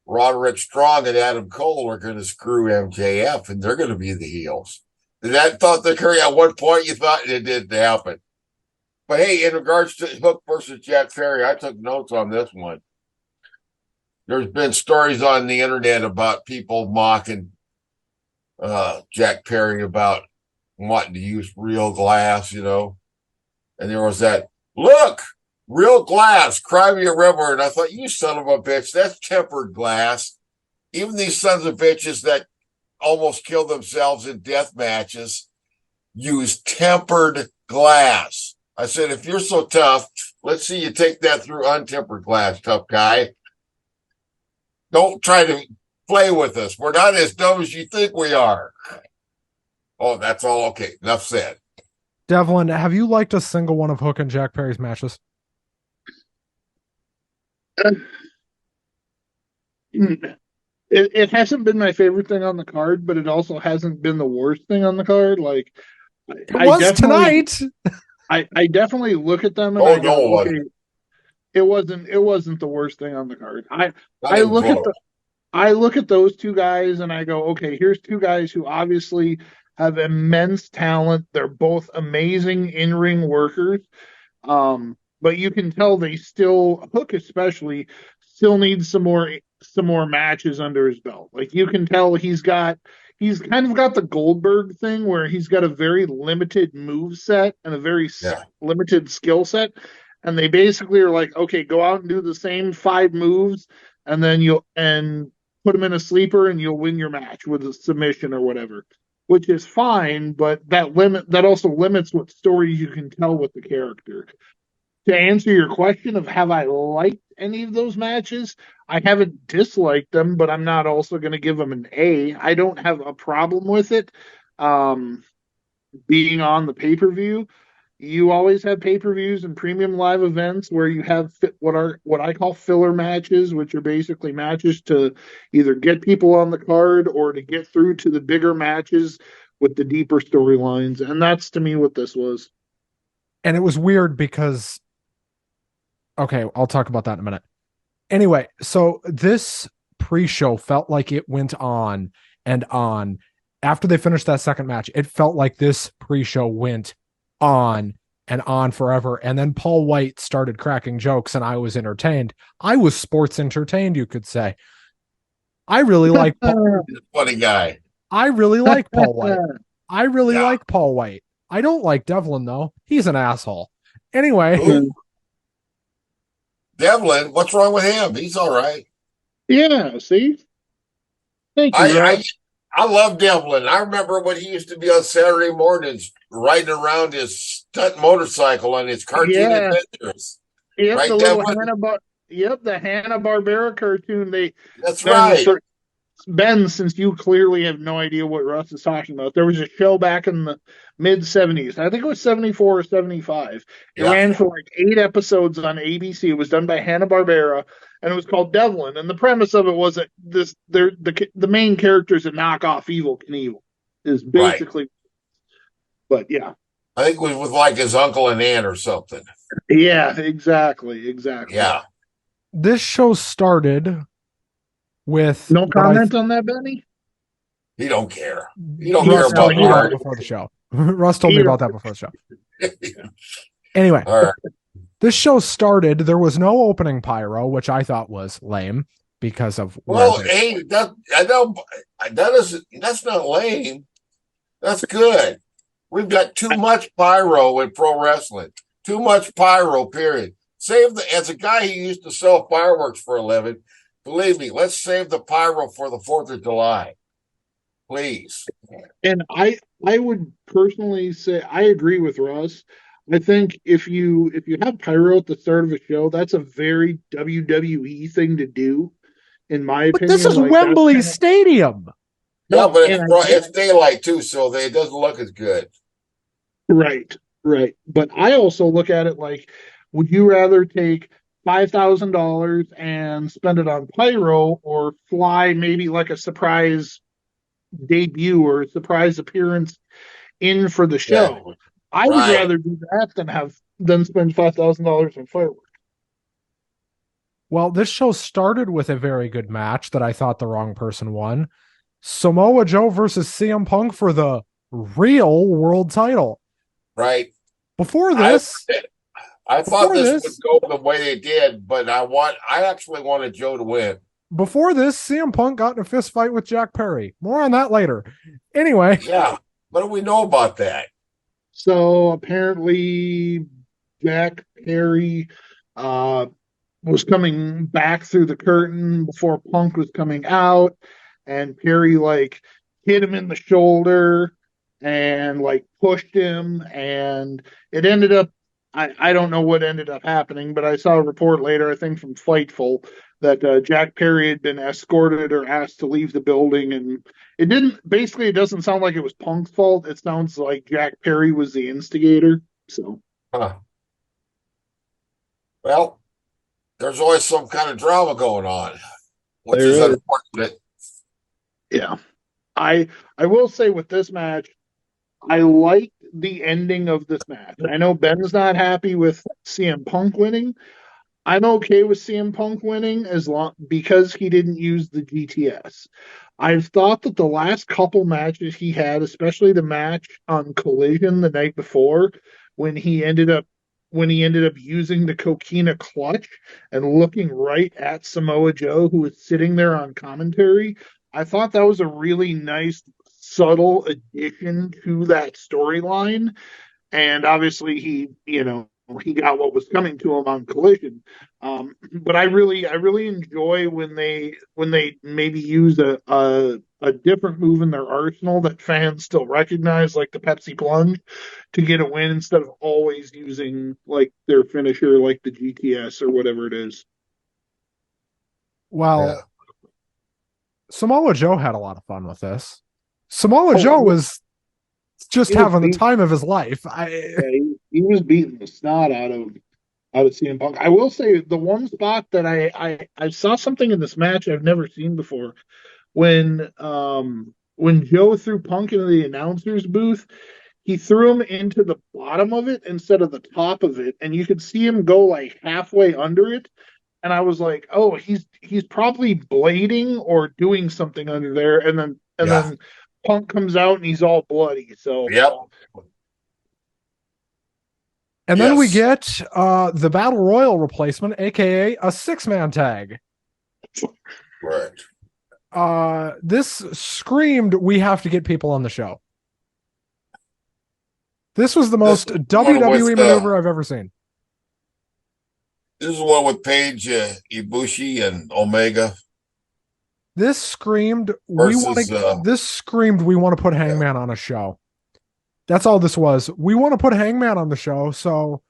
Roderick Strong and Adam Cole are going to screw MJF and they're going to be the heels. Did that thought the curry at one point you thought it didn't happen? But hey, in regards to Hook versus Jack Perry, I took notes on this one. There's been stories on the internet about people mocking Jack Perry about wanting to use real glass, and there was that look, real glass, cry me a river, and I thought, you son of a bitch, that's tempered glass. Even these sons of bitches that almost kill themselves in death matches use tempered glass. I said, if you're so tough, let's see you take that through untempered glass, tough guy. Don't try to play with us. We're not as dumb as you think we are. Oh, that's all okay. Enough said. Devlin, have you liked a single one of Hook and Jack Perry's matches? It hasn't been my favorite thing on the card, but it also hasn't been the worst thing on the card. Like It I was definitely tonight. I definitely look at them and Oh I no, go, it okay, wasn't. it wasn't the worst thing on the card. Not I even look at close. the I look at those two guys and I go, okay, here's two guys who obviously have immense talent. They're both amazing in-ring workers. But you can tell they still Hook especially still needs some more matches under his belt. Like you can tell he's kind of got the Goldberg thing where he's got a very limited move set and a very Yeah, limited skill set. And they basically are like, okay, go out and do the same five moves, and then you'll and put him in a sleeper, and you'll win your match with a submission or whatever, which is fine. But that also limits what stories you can tell with the character. To answer your question of have I liked any of those matches, I haven't disliked them, but I'm not also going to give them an A. I don't have a problem with it. Um, Being on the pay per view, you always have pay per views and premium live events where you have what I call filler matches, which are basically matches to either get people on the card or to get through to the bigger matches with the deeper storylines, and that's to me what this was. And it was weird because, okay, I'll talk about that in a minute. Anyway, so this pre-show felt like it went on and on. After they finished that second match, it felt like this pre-show went on and on forever. And then Paul White started cracking jokes and I was entertained. I was sports entertained, you could say. I really like Paul. he's a funny guy. I really like Paul White. I really Yeah. like Paul White. I don't like Devlin though. He's an asshole. Anyway, Ooh, Devlin, what's wrong with him? He's all right. Yeah, see? Thank you, I I Russ. I love Devlin. I remember when he used to be on Saturday mornings riding around his stunt motorcycle on his cartoon Yeah, adventures. yep, Right, the little Devlin? the Hanna-Barbera cartoon. That's Ben, right. for Ben, since you clearly have no idea what Russ is talking about, there was a show back in the mid 70s. I think it was 74 or 75. It Yeah, ran for like 8 episodes on ABC. It was done by Hanna-Barbera, and it was called Devlin. And the premise of it was that the main character is a knockoff Evil Knievel, is right. basically. But yeah, I think it was with like his uncle and aunt or something. yeah, exactly. Yeah. this show started with No what I comment on that, Benny? He don't care. He don't care Russ No, told about me he about it art. before the show. Russ told me he about that before the show. Anyway, All right. this show started. There was no opening pyro, which I thought was lame because of where Well, hey, that I know that's not lame. That's good. We've got too much pyro in pro wrestling. Too much pyro, period. As a guy who used to sell fireworks for a living, believe me, let's save the pyro for the 4th of July. Please. And I would personally say I agree with Russ. I think if you have pyro at the start of a show, that's a very WWE thing to do, in my but this opinion. is Like that's Wembley kind of Stadium. Yeah, well, but and I get it's daylight too, so it doesn't look as good. right, right. But I also look at it like, would you rather take $5,000 and spend it on pyro, or fly maybe like a surprise debut or a surprise appearance in for the Yeah. show? I would Right. rather do that than spend $5,000 on fireworks. Well, this show started with a very good match that I thought the wrong person won. Samoa Joe versus CM Punk for the real world title. Right. Before I this, I thought before this would this, go the way they did, but I actually wanted Joe to win. before this, CM Punk got in a fist fight with Jack Perry. More on that later. Anyway, Yeah. What do we know about that? So apparently, Jack Perry uh, was coming back through the curtain before Punk was coming out, and Perry like hit him in the shoulder and like pushed him, and it ended up. I don't know what ended up happening, but I saw a report later, I think from Fightful, that Jack Perry had been escorted or asked to leave the building, and it doesn't sound like it was Punk's fault. It sounds like Jack Perry was the instigator. So Huh. Well, there's always some kind of drama going on, which there is is. unfortunate. Yeah. I will say with this match, I liked the ending of this match. I know Ben's not happy with CM Punk winning. I'm okay with CM Punk winning as long because he didn't use the GTS. I've thought that the last couple matches he had, especially the match on Collision the night before, when he ended up using the Coquina clutch and looking right at Samoa Joe, who was sitting there on commentary, I thought that was a really nice, subtle addition to that storyline. And obviously he got what was coming to him on Collision. But I really enjoy when they maybe use a different move in their arsenal that fans still recognize, like the Pepsi plunge, to get a win instead of always using like their finisher, like the GTS or whatever it is. Well, Yeah. Samoa Joe had a lot of fun with this. Samoa Oh, Joe was just he was having the beat, time of his life. yeah, he was beating the snot out of CM Punk. I will say the one spot that I saw something in this match I've never seen before when Joe threw Punk into the announcer's booth, he threw him into the bottom of it instead of the top of it, and you could see him go like halfway under it. And I was like, oh, he's probably blading or doing something under there, and then Yeah. Punk comes out and he's all bloody. So Yep. And then we Yes. get the Battle Royal replacement, aka a 6-man tag. Correct. This screamed, we have to get people on the show. This was the most WWE maneuver I've ever seen. This is one with Paige, Ibushi, and Omega. This screamed, Versus, we want to put Hangman on a show. That's all this was. We want to put Hangman on the show, so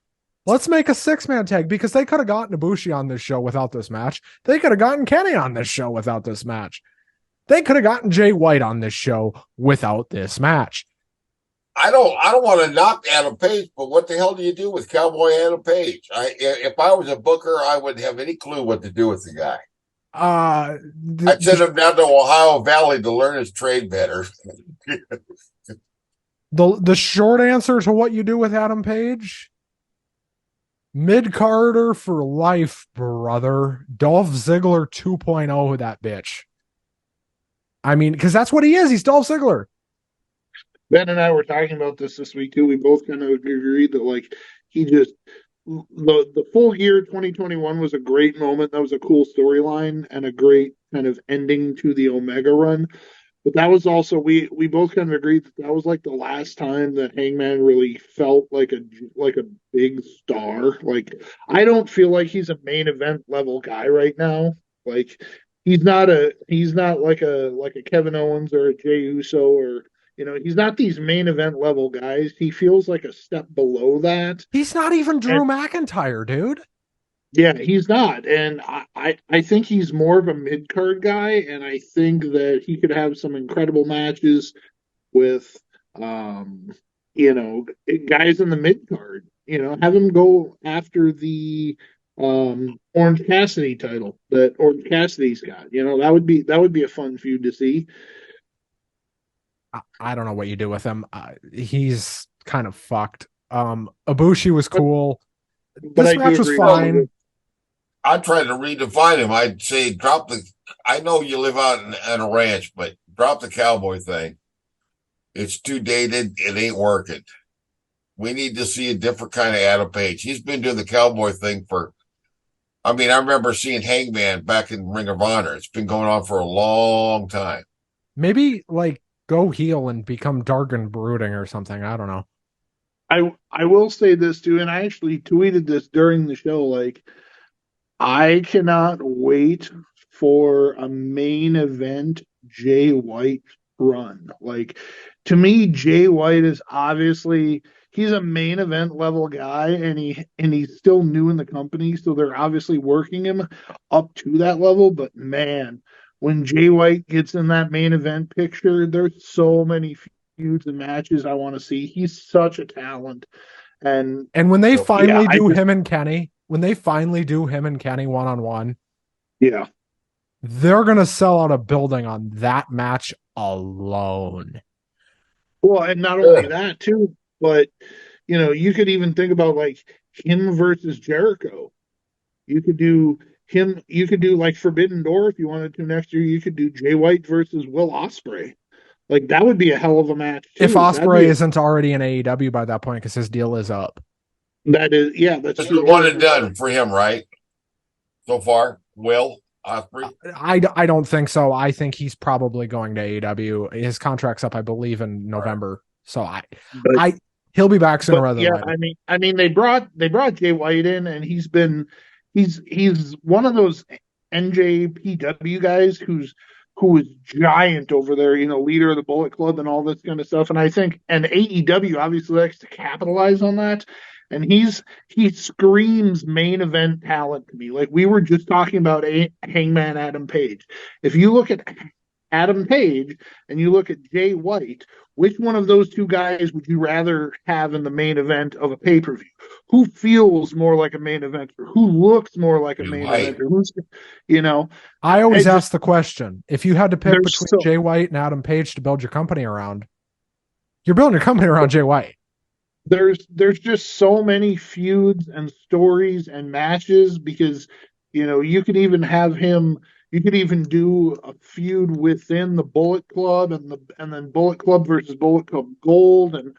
let's make a 6-man tag, because they could have gotten Ibushi on this show without this match. They could have gotten Kenny on this show without this match. They could have gotten Jay White on this show without this match. I don't want to knock Adam Page, but what the hell do you do with Cowboy Adam Page? If I was a booker, I wouldn't have any clue what to do with the guy. I'd send him down to Ohio Valley to learn his trade better. The short answer to what you do with Adam Page: mid-carder for life, brother. Dolph Ziggler 2.0, that bitch. I mean, because that's what he is. He's Dolph Ziggler. Ben and I were talking about this week too. We both kind of agreed that like he just the full year 2021 was a great moment. That was a cool storyline and a great kind of ending to the Omega run. But that was also we both kind of agreed that was like the last time that Hangman really felt like a big star. Like I don't feel like he's a main event level guy right now. Like he's not like a Kevin Owens or a Jey Uso or he's not these main event level guys. He feels like a step below that. He's not even Drew And McIntyre, dude. yeah, he's not. And I think he's more of a mid card guy, and I think that he could have some incredible matches with you know, guys in the mid card. Have him go after the Orange Cassidy title that Orange Cassidy's got. That would be a fun feud to see. I don't know what you do with him. He's kind of fucked. Ibushi was cool. But This I match do was agree fine. I'd try to redefine him. I'd say I know you live out on a ranch, but drop the cowboy thing. It's too dated. It ain't working. We need to see a different kind of Adam Page. He's been doing the cowboy thing I remember seeing Hangman back in Ring of Honor. It's been going on for a long time. Maybe like go heel and become dark and brooding or something. I don't know. I will say this too, and I actually tweeted this during the show. Like, I cannot wait for a main event Jay White run. Like, to me, Jay White is obviously he's a main event level guy, and he's still new in the company, so they're obviously working him up to that level. But man, when Jay White gets in that main event picture, there's so many feuds and matches I want to see. He's such a talent. And And when they So, finally do him and Kenny, when they finally do him and Kenny one-on-one, yeah. They're going to sell out a building on that match alone. Well, and not only that too, but you could even think about like him versus Jericho. You could do him. You could do like Forbidden Door if you wanted to next year. You could do Jay White versus Will Ospreay. Like that would be a hell of a match too. If Ospreay isn't already in AEW by that point because his deal is up. That is, yeah, that's true. One and done for him, right? So far, Will Ospreay. I don't think so. I think he's probably going to AEW. His contract's up, I believe, in November. Right. So he'll be back sooner rather than later. I mean, they brought Jay White in, and he's one of those NJPW guys who is giant over there, leader of the Bullet Club and all this kind of stuff. And I think, and AEW obviously likes to capitalize on that. And he screams main event talent to me. Like we were just talking about Hangman Adam Page. If you look at Adam Page and you look at Jay White, which one of those two guys would you rather have in the main event of a pay-per-view? Who feels more like a main eventer? Who looks more like a main eventer? Who's, I always ask the question, if you had to pick between Jay White and Adam Page to build your company around, you're building your company around Jay White. There's just so many feuds and stories and matches because you could even have him. You could even do a feud within the Bullet Club and then Bullet Club versus Bullet Club Gold and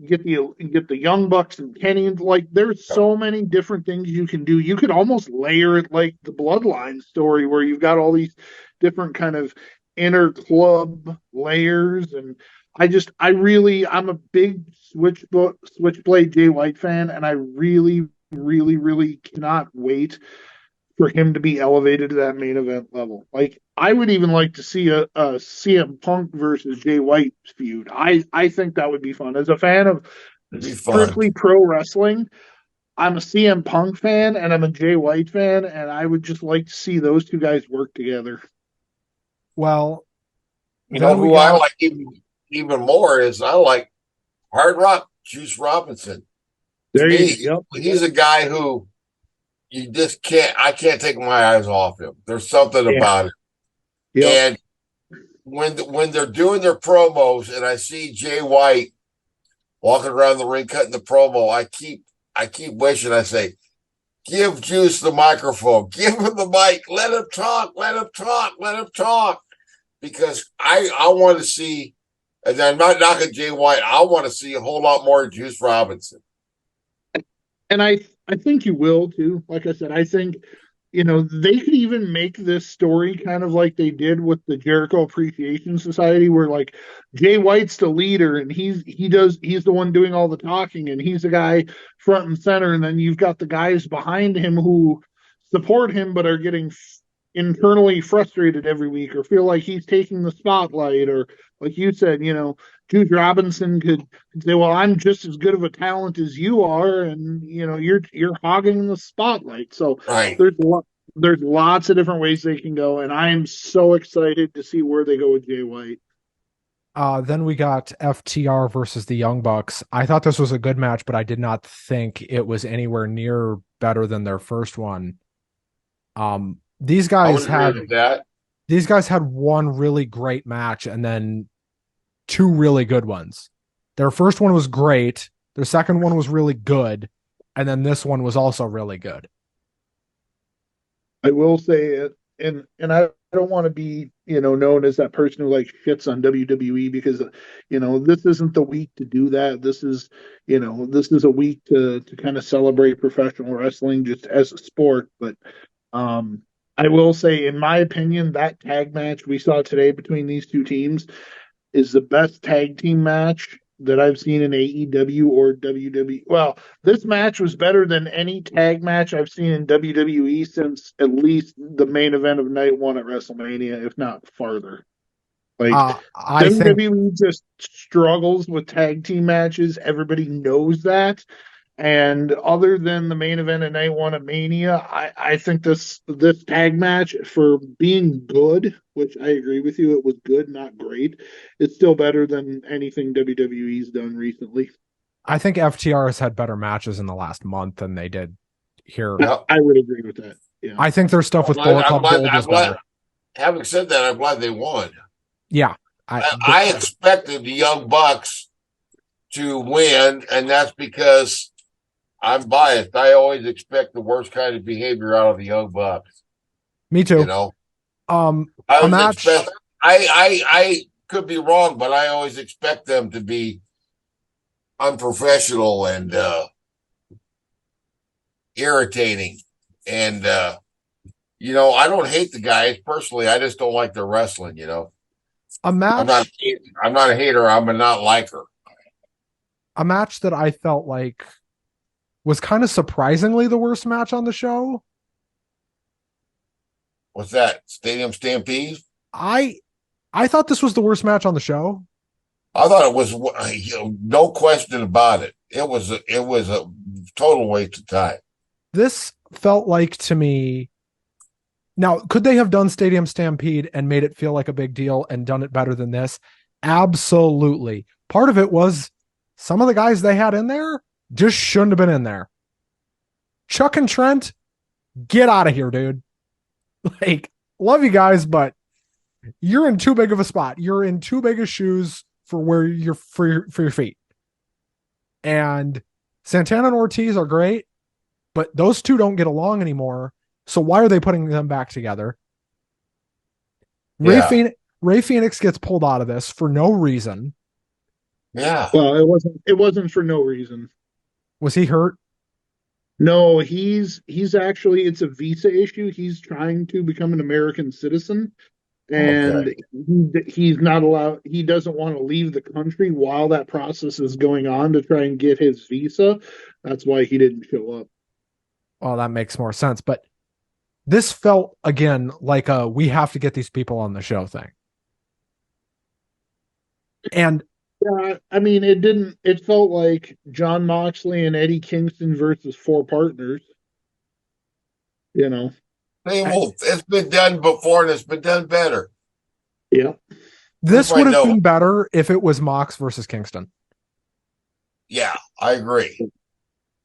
get the Young Bucks and Kenny. Like there's so many different things you can do. You could almost layer it like the Bloodline story where you've got all these different kind of inner club layers. And I'm a big Switchblade Jay White fan, and I really, really, really cannot wait for him to be elevated to that main event level. Like I would even like to see a CM Punk versus Jay White feud. I think that would be fun. As a fan of strictly pro wrestling, I'm a CM Punk fan and I'm a Jay White fan, and I would just like to see those two guys work together. Well, who I like even more is I like Hard Rock Juice Robinson. He's a guy who you just I can't take my eyes off him. There's something about it. Yep. And when they're doing their promos and I see Jay White walking around the ring cutting the promo, I keep wishing, I say, give Juice the microphone, give him the mic, let him talk. Because I want to see, and I'm not knocking Jay White, I want to see a whole lot more Juice Robinson. And I think you will too. Like I said, I think, they could even make this story kind of like they did with the Jericho Appreciation Society, where like Jay White's the leader and he's the one doing all the talking and he's the guy front and center. And then you've got the guys behind him who support him, but are getting internally frustrated every week or feel like he's taking the spotlight, or like you said, Juice Robinson could say, well, I'm just as good of a talent as you are, and you're hogging the spotlight. So there's lots of different ways they can go, and I am so excited to see where they go with Jay White. Then we got FTR versus the Young Bucks. I thought this was a good match, but I did not think it was anywhere near better than their first one. These guys had one really great match and then two really good ones. Their first one was great. Their second one was really good. And then this one was also really good. I will say it, and I don't want to be, known as that person who like shits on WWE because, this isn't the week to do that. This is a week to kind of celebrate professional wrestling just as a sport. But, I will say, in my opinion, that tag match we saw today between these two teams is the best tag team match that I've seen in AEW or WWE. Well, this match was better than any tag match I've seen in WWE since at least the main event of night one at WrestleMania, if not farther. Like WWE just struggles with tag team matches. Everybody knows that. And other than the main event of night one of Mania, I think this tag match, for being good, which I agree with you, it was good, not great, it's still better than anything WWE's done recently. I think FTR has had better matches in the last month than they did here. I would agree with that. Yeah. I think their stuff with Bullet Club Gold was better. having said that, I'm glad they won. Yeah. I expected the Young Bucks to win, and that's because I'm biased. I always expect the worst kind of behavior out of the Young Bucks. Me too. You know, A match. I could be wrong, but I always expect them to be unprofessional and irritating. And I don't hate the guys personally. I just don't like their wrestling. A match. I'm not a hater. I'm a not liker. A match that I felt like was kind of surprisingly the worst match on the show. What's that? Stadium Stampede? I thought this was the worst match on the show. I thought it was no question about it. It was a total waste of time. This felt like to me. Now, could they have done Stadium Stampede and made it feel like a big deal and done it better than this? Absolutely. Part of it was some of the guys they had in there just shouldn't have been in there. Chuck and Trent, get out of here, dude. Like, love you guys, but you're in too big of a spot. You're in too big of shoes for where you're for your feet. And Santana and Ortiz are great, but those two don't get along anymore. So why are they putting them back together? Yeah. Ray Phoenix gets pulled out of this for no reason. Yeah. Well, it wasn't for no reason. Was he hurt? No, he's actually, it's a visa issue. He's trying to become an American citizen, and he's not allowed. He doesn't want to leave the country while that process is going on to try and get his visa. That's why he didn't show up. Oh, that makes more sense. But this felt again like a we have to get these people on the show thing. And yeah, I mean, it didn't. It felt like John Moxley and Eddie Kingston versus four partners. It's been done before and it's been done better. Yeah. This would have been better if it was Mox versus Kingston. Yeah, I agree.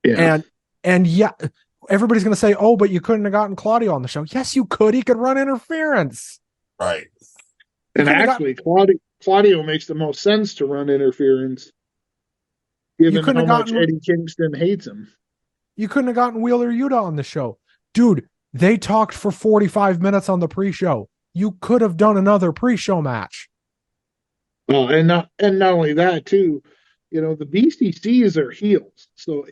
Yeah. And yeah, everybody's going to say, oh, but you couldn't have gotten Claudio on the show. Yes, you could. He could run interference. Right. And actually, Claudio makes the most sense to run interference, given how much Eddie Kingston hates him. You couldn't have gotten Wheeler Yuta on the show. Dude, they talked for 45 minutes on the pre-show. You could have done another pre-show match. Oh, and not only that, too, the BCCs are heels. So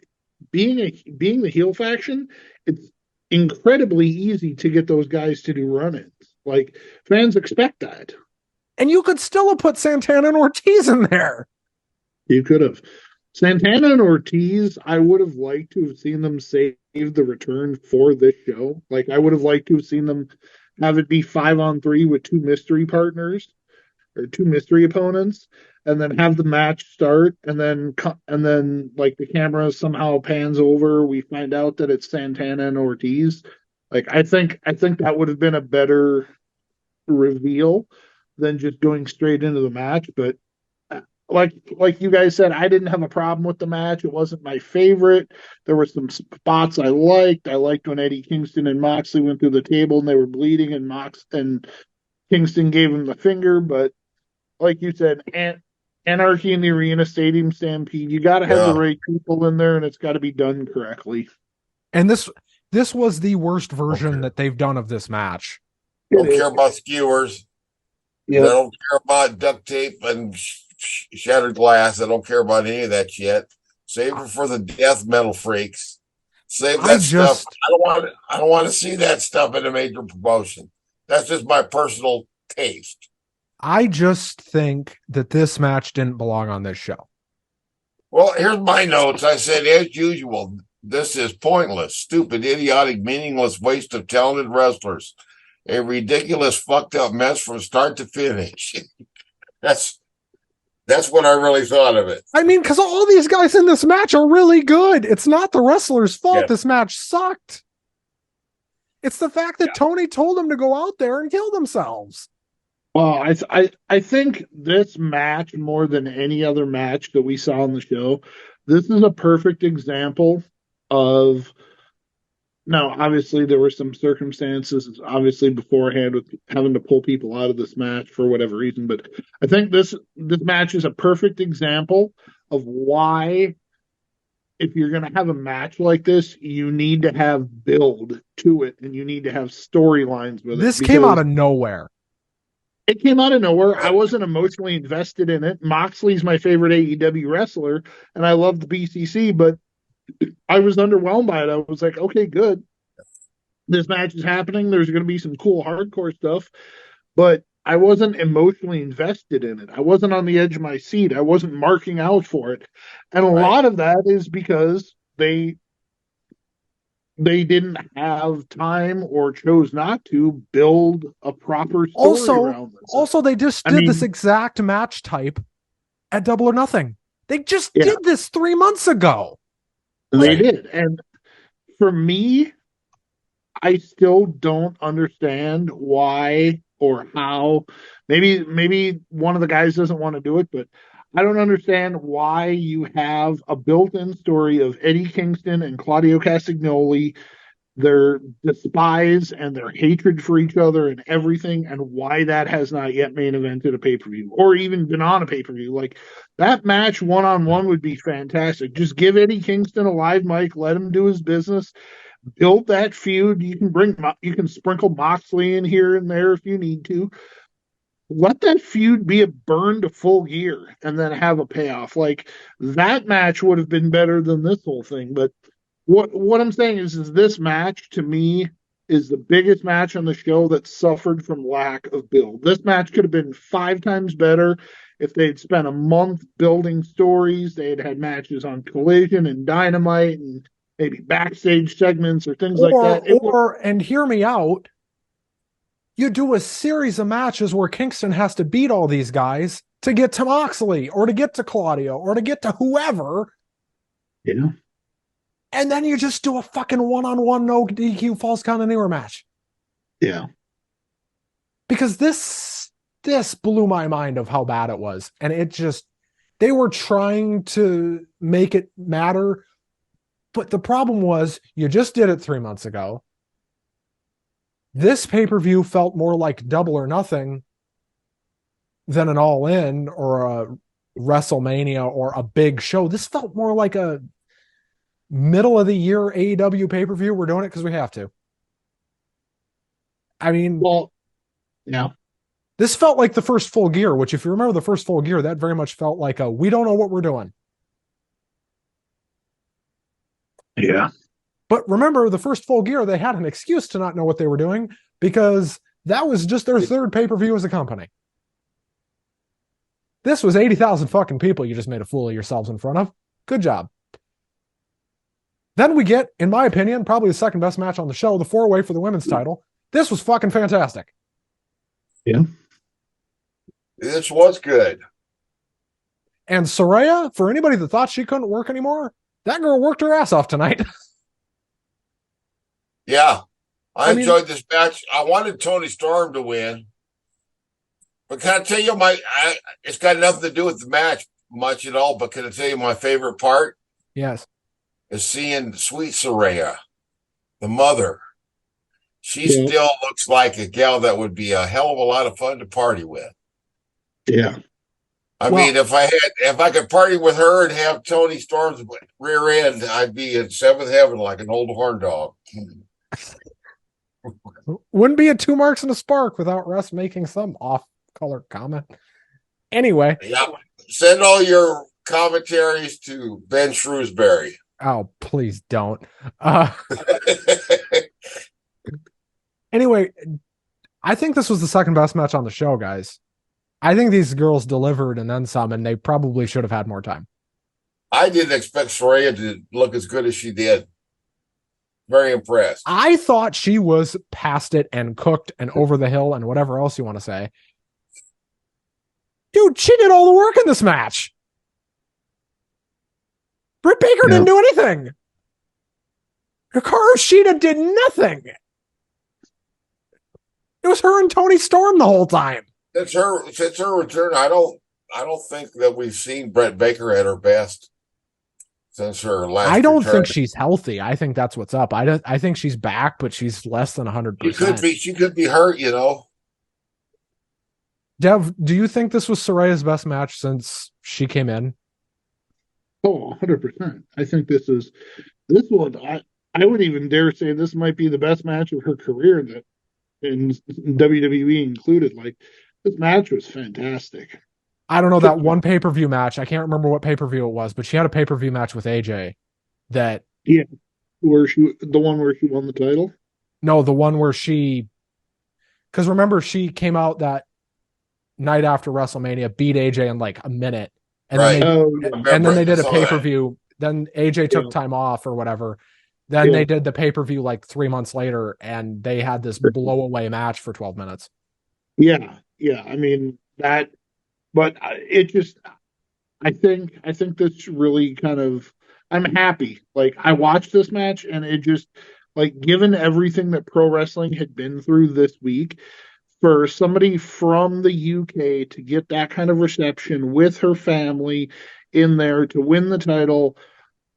being the heel faction, it's incredibly easy to get those guys to do run-ins. Like, fans expect that. And you could still have put Santana and Ortiz in there. You could have. Santana and Ortiz, I would have liked to have seen them save the return for this show. Like, I would have liked to have seen them have it be 5-on-3 with two mystery partners or two mystery opponents, and then have the match start, and then like the camera somehow pans over. We find out that it's Santana and Ortiz. Like, I think that would have been a better reveal than just going straight into the match. But like you guys said, I didn't have a problem with the match. It wasn't my favorite. There were some spots I liked. I liked when Eddie Kingston and Moxley went through the table and they were bleeding, and Kingston gave him the finger. But like you said, Anarchy in the Arena, Stadium Stampede, you got to have the right people in there, and it's got to be done correctly. And this was the worst version that they've done of this match. Don't care about skewers. Yep. I don't care about duct tape and shattered glass. I don't care about any of that shit. Save it for the death metal freaks. Save that stuff. I don't want to see that stuff in a major promotion. That's just my personal taste. I just think that this match didn't belong on this show. Well, here's my notes. I said, as usual, this is pointless, stupid, idiotic, meaningless waste of talented wrestlers. A ridiculous, fucked up mess from start to finish. That's what I really thought of it. I mean, because all these guys in this match are really good. It's not the wrestler's fault this match sucked. It's the fact that Tony told them to go out there and kill themselves. Well, I think this match, more than any other match that we saw on the show, this is a perfect example of Now, obviously, there were some circumstances, obviously, beforehand with having to pull people out of this match for whatever reason. But I think this match is a perfect example of why, if you're going to have a match like this, you need to have build to it, and you need to have storylines with it This came out because of nowhere. it came out of nowhere. I Right. wasn't emotionally invested in it. Moxley's my favorite AEW wrestler, and I love the BCC, but I was underwhelmed by it. I was like, okay, good. This match is happening. There's going to be some cool hardcore stuff, but I wasn't emotionally invested in it. I wasn't on the edge of my seat. I wasn't marking out for it. And a Right. lot of that is because they didn't have time or chose not to build a proper story around this. Also, they just I did this mean, exact match type at Double or Nothing. They just yeah, did this 3 months ago. they Right. did. And for me, I still don't understand why or how. Maybe one of the guys doesn't want to do it, but I don't understand why you have a built-in story of Eddie Kingston and Claudio Castagnoli, their despise and their hatred for each other and everything, and why that has not yet main evented a pay-per-view or even been on a pay-per-view. Like that match one-on-one would be fantastic. Just give Eddie Kingston a live mic, let him do his business, build that feud. You can sprinkle Moxley in here and there if you need to. Let that feud be a burn to Full Gear and then have a payoff. Like that match would have been better than this whole thing. But what I'm saying is this match to me is the biggest match on the show that suffered from lack of build. This match could have been 5 times better if they'd spent a month building stories. They had matches on Collision and Dynamite and maybe backstage segments or things like that. And hear me out, you do a series of matches where Kingston has to beat all these guys to get to Moxley or to get to Claudio or to get to whoever. Yeah. And then you just do a fucking one-on-one no DQ false count anywhere match. Yeah. Because this blew my mind of how bad it was. And it just, they were trying to make it matter. But the problem was you just did it 3 months ago. This pay-per-view felt more like Double or Nothing than an All In or a WrestleMania or a big show. This felt more like a middle of the year AEW pay-per-view. We're doing it because we have to. I mean, well, yeah. This felt like the first Full Gear, which if you remember the first Full Gear, that very much felt like a we don't know what we're doing. Yeah. But remember, the first Full Gear, they had an excuse to not know what they were doing because that was just their third pay-per-view as a company. This was 80,000 fucking people you just made a fool of yourselves in front of. Good job. Then we get, in my opinion, probably the second best match on the show, the 4-way for the women's title. This was fucking fantastic. Yeah. This was good. And Saraya, for anybody that thought she couldn't work anymore, that girl worked her ass off tonight. Yeah. I enjoyed this match. I wanted Tony Storm to win. But can I tell you it's got nothing to do with the match much at all, but can I tell you my favorite part? Yes. Is seeing sweet Saraya, the mother. She still looks like a gal that would be a hell of a lot of fun to party with. Yeah. I mean, if I could party with her and have Tony Storm's rear end, I'd be in seventh heaven like an old horn dog. Wouldn't be a 2 marks and a spark without Russ making some off-color comment. Anyway. Yeah. Send all your commentaries to Ben Shrewsbury. Oh, please don't. Anyway, I think this was the second best match on the show, guys. I think these girls delivered and then some, and they probably should have had more time. I didn't expect Saraya to look as good as she did. Very impressed. I thought she was past it and cooked and over the hill and whatever else you want to say. Dude, she did all the work in this match. Britt Baker didn't do anything. Hikaru Shida did nothing. It was her and Tony Storm the whole time. Since her return, I don't think that we've seen Britt Baker at her best. since her last I don't return. think she's healthy. I think that's what's up. I think she's back, but she's less than 100%. She could be hurt, you know. Dev, do you think this was Soraya's best match since she came in? Oh, 100%. I think this one. I would even dare say this might be the best match of her career, that in WWE included. Like, this match was fantastic. I don't know, that one pay-per-view match. I can't remember what pay-per-view it was, but she had a pay-per-view match with AJ that. Yeah, the one where she won the title. No, the one where because remember, she came out that night after WrestleMania, beat AJ in like a minute, and Right. then they did a pay-per-view. Then AJ took time off or whatever. Then they did the pay-per-view like 3 months later, and they had this blow-away match for 12 minutes. Yeah. I mean that, but it just. I think this really kind of. I'm happy. Like, I watched this match, and it just, like, given everything that pro wrestling had been through this week, for somebody from the UK to get that kind of reception with her family in there to win the title.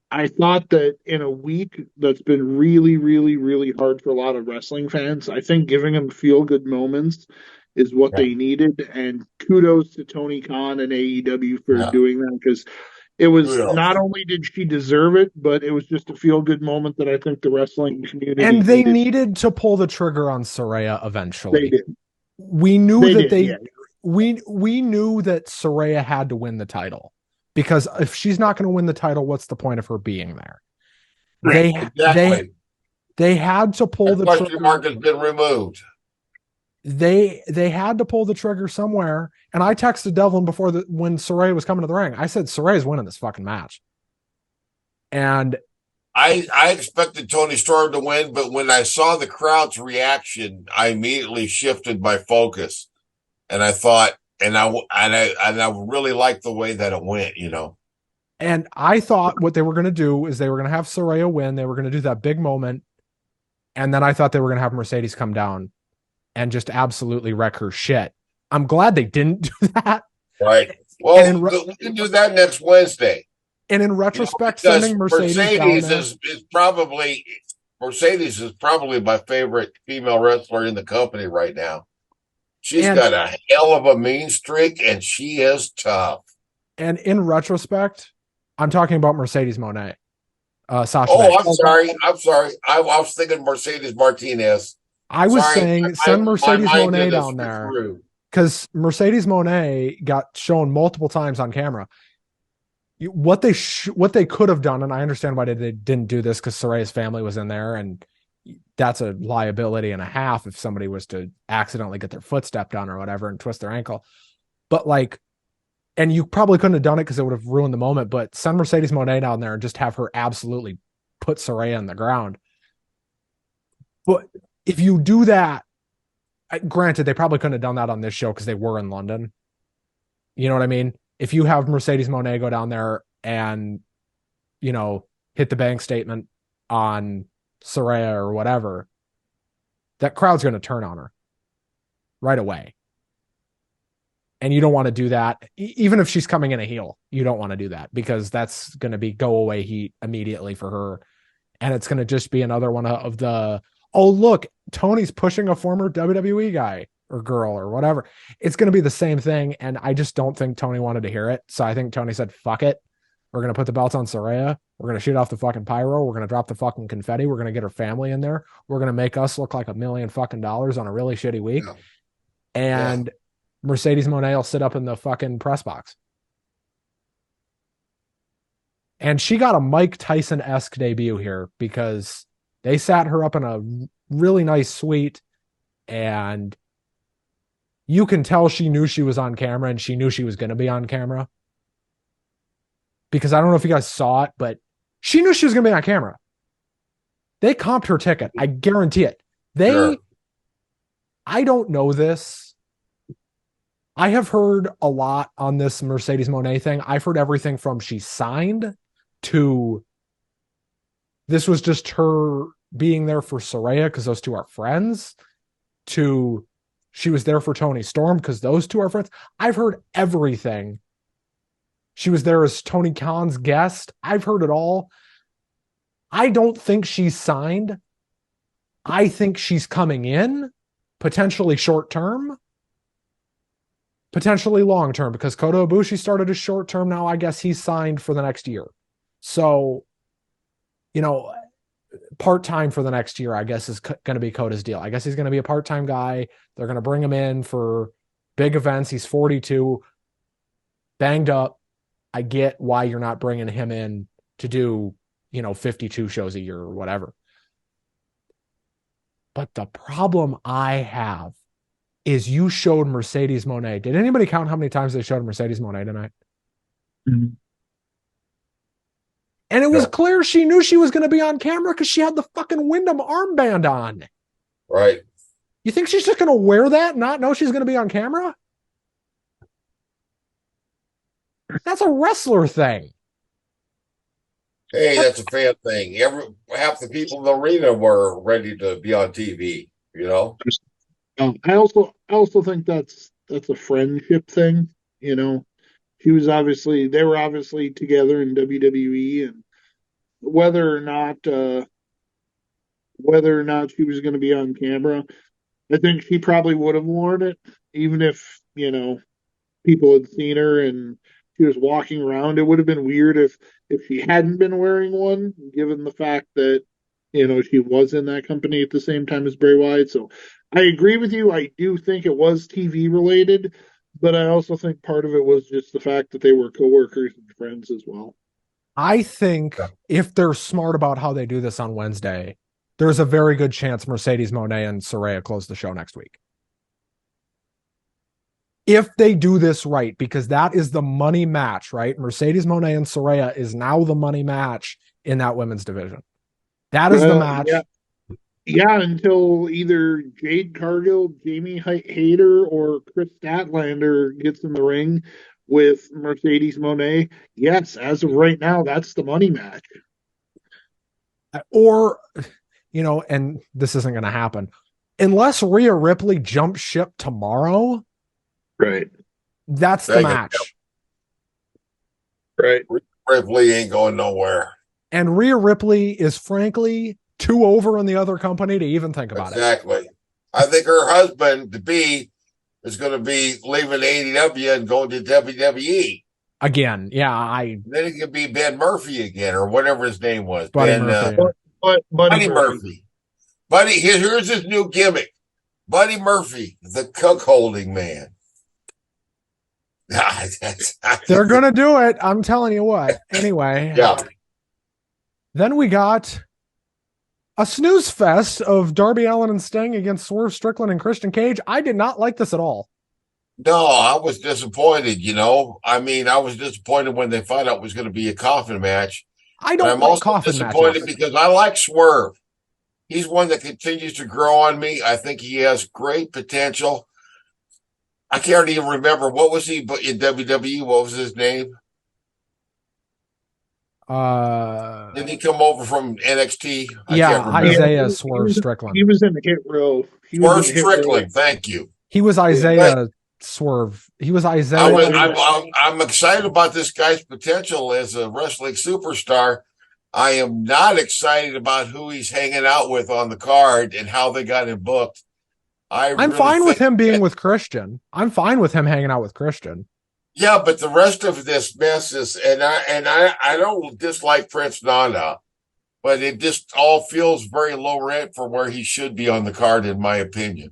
I thought that in a week that's been really, really, really hard for a lot of wrestling fans, I think giving them feel good moments is what they needed. And kudos to Tony Khan and AEW for doing that, because it was not only did she deserve it, but it was just a feel good moment that I think the wrestling community and they needed to pull the trigger on Saraya eventually. They did. We knew we knew that Saraya had to win the title, because if she's not going to win the title, what's the point of her being there? They had to pull the question mark has been removed. They had to pull the trigger somewhere. And I texted Devlin when Saraya was coming to the ring. I said, Saraya's winning this fucking match. And I expected Tony Storm to win, but when I saw the crowd's reaction, I immediately shifted my focus, and I thought, and I really liked the way that it went, you know. And I thought what they were going to do is they were going to have Saraya win. They were going to do that big moment, and then I thought they were going to have Mercedes come down and just absolutely wreck her shit. I'm glad they didn't do that. Right. Well, we can do that next Wednesday. And in retrospect, sending Mercedes is probably my favorite female wrestler in the company right now. She's got a hell of a mean streak, and she is tough. And in retrospect, I'm talking about Mercedes Moné. Sasha. I'm sorry. I was thinking Mercedes Martinez. I was saying send Mercedes Moné down there, because Mercedes Moné got shown multiple times on camera. What they could have done, and I understand why they didn't do this, because Saraya's family was in there, and that's a liability and a half if somebody was to accidentally get their foot stepped on or whatever and twist their ankle. But like, and you probably couldn't have done it because it would have ruined the moment, but send Mercedes Moné down there and just have her absolutely put Saraya on the ground. But if you do that, granted, they probably couldn't have done that on this show because they were in London. You know what I mean? If you have Mercedes Moné go down there and, you know, hit the bank statement on Saraya or whatever, that crowd's going to turn on her right away. And you don't want to do that. Even if she's coming in a heel, you don't want to do that, because that's going to be go away heat immediately for her. And it's going to just be another one of the, oh, look, Tony's pushing a former WWE guy or girl or whatever. It's going to be the same thing. And I just don't think Tony wanted to hear it. So I think Tony said, fuck it. We're going to put the belts on Saraya. We're going to shoot off the fucking pyro. We're going to drop the fucking confetti. We're going to get her family in there. We're going to make us look like $1 million fucking dollars on a really shitty week. And Mercedes Moné will sit up in the fucking press box. And she got a Mike Tyson-esque debut here, because they sat her up in a really nice suite, and you can tell she knew she was on camera, and she knew she was going to be on camera. Because I don't know if you guys saw it, but she knew she was going to be on camera. They comped her ticket. I guarantee it. I don't know this. I have heard a lot on this Mercedes Moné thing. I've heard everything from she signed to this was just her being there for Saraya because those two are friends, to she was there for Tony Storm because those two are friends. I've heard everything. She was there as Tony Khan's guest. I've heard it all. I don't think she's signed. I think she's coming in, potentially short term, potentially long term, because Kota Ibushi started as short term. Now I guess he's signed for the next year. So, part-time for the next year, I guess, is going to be Kota's deal. I guess he's going to be a part-time guy. They're going to bring him in for big events. He's 42, banged up. I get why you're not bringing him in to do, 52 shows a year or whatever. But the problem I have is you showed Mercedes Moné. Did anybody count how many times they showed Mercedes Moné tonight? Mm-hmm. And it was clear she knew she was going to be on camera because she had the fucking Wyndham armband on. Right. You think she's just going to wear that and not know she's going to be on camera? That's a wrestler thing. Hey, that's a fan thing. Half the people in the arena were ready to be on TV, I also think that's a friendship thing. They were obviously together in WWE, and whether or not she was going to be on camera, I think she probably would have worn it, even if people had seen her and she was walking around. It would have been weird if she hadn't been wearing one, given the fact that she was in that company at the same time as Bray Wyatt. So I agree with you. I do think it was TV related, but I also think part of it was just the fact that they were coworkers and friends as well. I think if they're smart about how they do this on Wednesday, there's a very good chance Mercedes Moné and Saraya close the show next week. If they do this right, because that is the money match, right? Mercedes Moné and Saraya is now the money match in that women's division. That is the match. Yeah, until either Jade Cargill, Jamie Hayter, or Chris Statlander gets in the ring with Mercedes Moné. Yes, as of right now, that's the money match. Or, and this isn't going to happen, unless Rhea Ripley jumps ship tomorrow. Right. That's the match. Right. Ripley ain't going nowhere. And Rhea Ripley is frankly too over in the other company to even think about it. Exactly. I think her husband, to be, is going to be leaving AEW and going to WWE. Again, yeah. Then it could be Ben Murphy again, or whatever his name was. Buddy Murphy. Buddy Murphy. Buddy, here's his new gimmick. Buddy Murphy, the cuckolding man. They're going to do it. I'm telling you what. Anyway. Yeah. Then we got a snooze fest of Darby Allin and Sting against Swerve Strickland and Christian Cage. I did not like this at all. No, I was disappointed, I mean, I was disappointed when they found out it was going to be a coffin match. I'm also disappointed because I like Swerve. He's one that continues to grow on me. I think he has great potential. I can't even remember. What was he in WWE? What was his name? Did he come over from NXT? Isaiah Swerve Strickland. He was in the Hit Row. Swerve Strickland, thank you. He was Isaiah Swerve. He was Isaiah. I'm excited about this guy's potential as a wrestling superstar. I am not excited about who he's hanging out with on the card and how they got him booked. I'm fine with him being with Christian. I'm fine with him hanging out with Christian. Yeah, but the rest of this mess is, and I don't dislike Prince Nana, but it just all feels very low rent for where he should be on the card, in my opinion.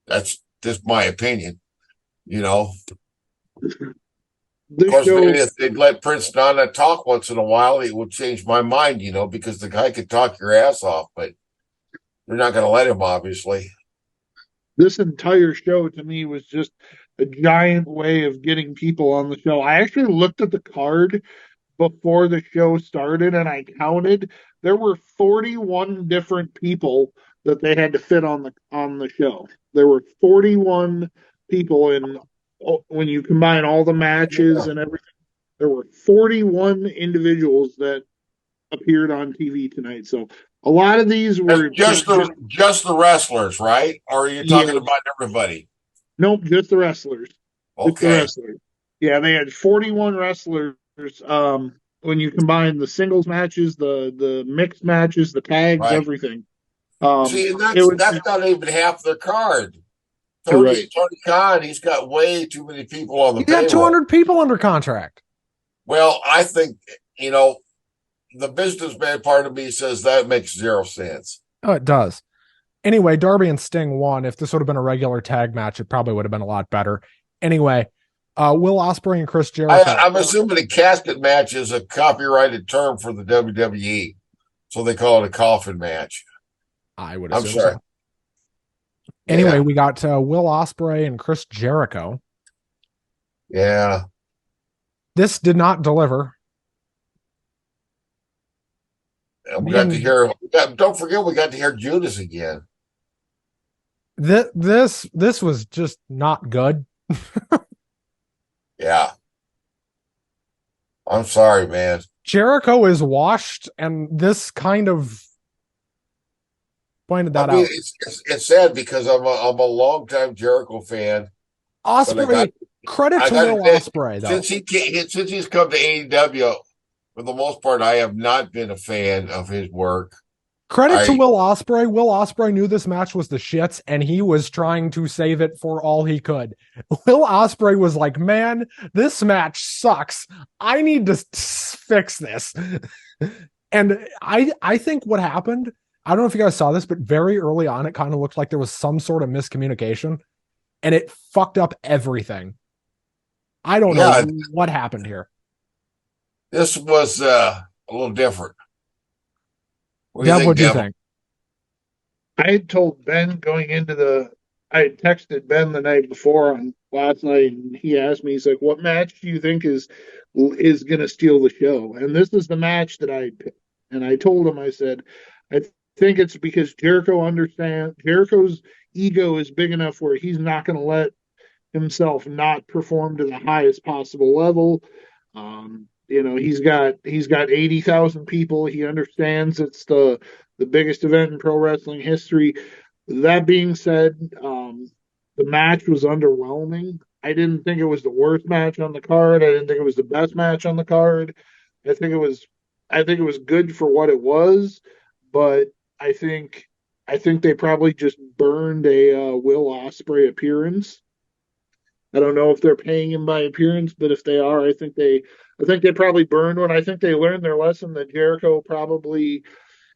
That's just my opinion, Of course, maybe if they'd let Prince Nana talk once in a while, it would change my mind, because the guy could talk your ass off, but they're not going to let him, obviously. This entire show to me was just a giant way of getting people on the show. I actually looked at the card before the show started and I counted. There were 41 different people that they had to fit on the show. There were 41 people, and when you combine all the matches and everything, there were 41 individuals that appeared on TV tonight. So a lot of these were just the wrestlers, right? Or are you talking about everybody? Nope, just the wrestlers. Okay. Just the wrestlers. Yeah, they had 41 wrestlers. When you combine the singles matches, the mixed matches, the tags, Right. everything. See, and It was that's not even half the card. right. Tony Khan, he's got way too many people on the You got payroll. 200 people under contract. Well, I think, the businessman part of me says that makes zero sense. Oh, it does. Anyway, Darby and Sting won. If this would have been a regular tag match, it probably would have been a lot better. Anyway, Will Ospreay and Chris Jericho. I'm assuming a casket match is a copyrighted term for the WWE, so they call it a coffin match. I would I'm assume sorry. so. Anyway, Yeah. we got Will Ospreay and Chris Jericho. Yeah. This did not deliver. And we got to hear. Don't forget, we got to hear Judas again. This was just not good. Yeah. I'm sorry, man. Jericho is washed, and this kind of pointed that out. It's sad because I'm a longtime Jericho fan. Ospreay, credit to Will Ospreay though. Since he's come to AEW, for the most part, I have not been a fan of his work. Credit to Will Ospreay. Will Ospreay knew this match was the shits, and he was trying to save it for all he could. Will Ospreay was like, "Man, this match sucks. I need to fix this." And I think what happened, I don't know if you guys saw this, but very early on, it kind of looked like there was some sort of miscommunication, and it fucked up everything. I don't know what happened here. This was a little different. What do you think? I had told Ben going into I had texted Ben the night before on last night, and he asked me, he's like, "What match do you think is going to steal the show?" And this is the match that I picked. And I told him, I said, I think it's because Jericho's ego is big enough where he's not going to let himself not perform to the highest possible level. He's got 80,000 people. He understands it's the biggest event in pro wrestling history. That being said, the match was underwhelming. I didn't think it was the worst match on the card. I didn't think it was the best match on the card. I think it was good for what it was, but I think they probably just burned a Will Ospreay appearance. I don't know if they're paying him by appearance, but if they are, I think they probably burned one. I think they learned their lesson that Jericho probably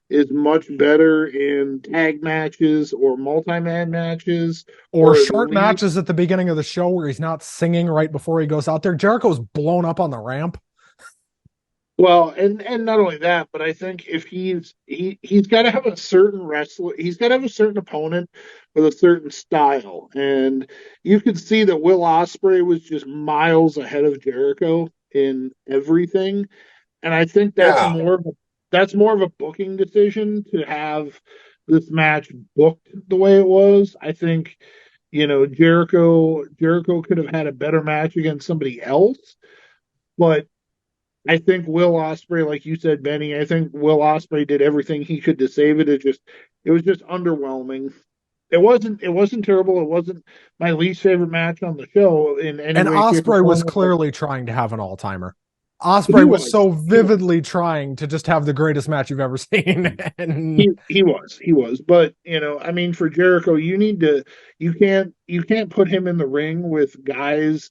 is much better in tag matches or multi-man matches or short matches at the beginning of the show where he's not singing right before he goes out there. Jericho's blown up on the ramp. Well, and not only that, but I think if he's got to have a certain wrestler, he's got to have a certain opponent with a certain style, and you could see that Will Ospreay was just miles ahead of Jericho in everything, and I think that's more of a booking decision to have this match booked the way it was. I think Jericho could have had a better match against somebody else, but I think Will Ospreay, like you said, Benny, I think Will Ospreay did everything he could to save it. It was just underwhelming. It wasn't terrible. It wasn't my least favorite match on the show in any and way. And Ospreay was clearly trying to have an all-timer. Ospreay was so vividly trying to just have the greatest match you've ever seen. And he was. But for Jericho, you can't put him in the ring with guys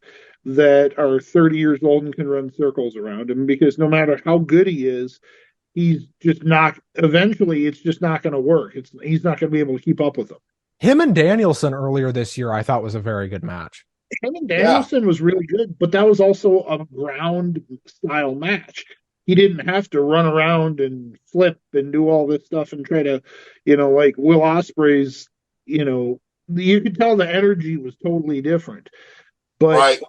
that are 30 years old and can run circles around him, because no matter how good he is, he's just not, eventually it's just not going to work. He's not going to be able to keep up with them. Him and Danielson earlier this year, I thought was a very good match. Him and Danielson was really good, but that was also a ground style match. He didn't have to run around and flip and do all this stuff and try to, like Will Ospreay's, you could tell the energy was totally different. But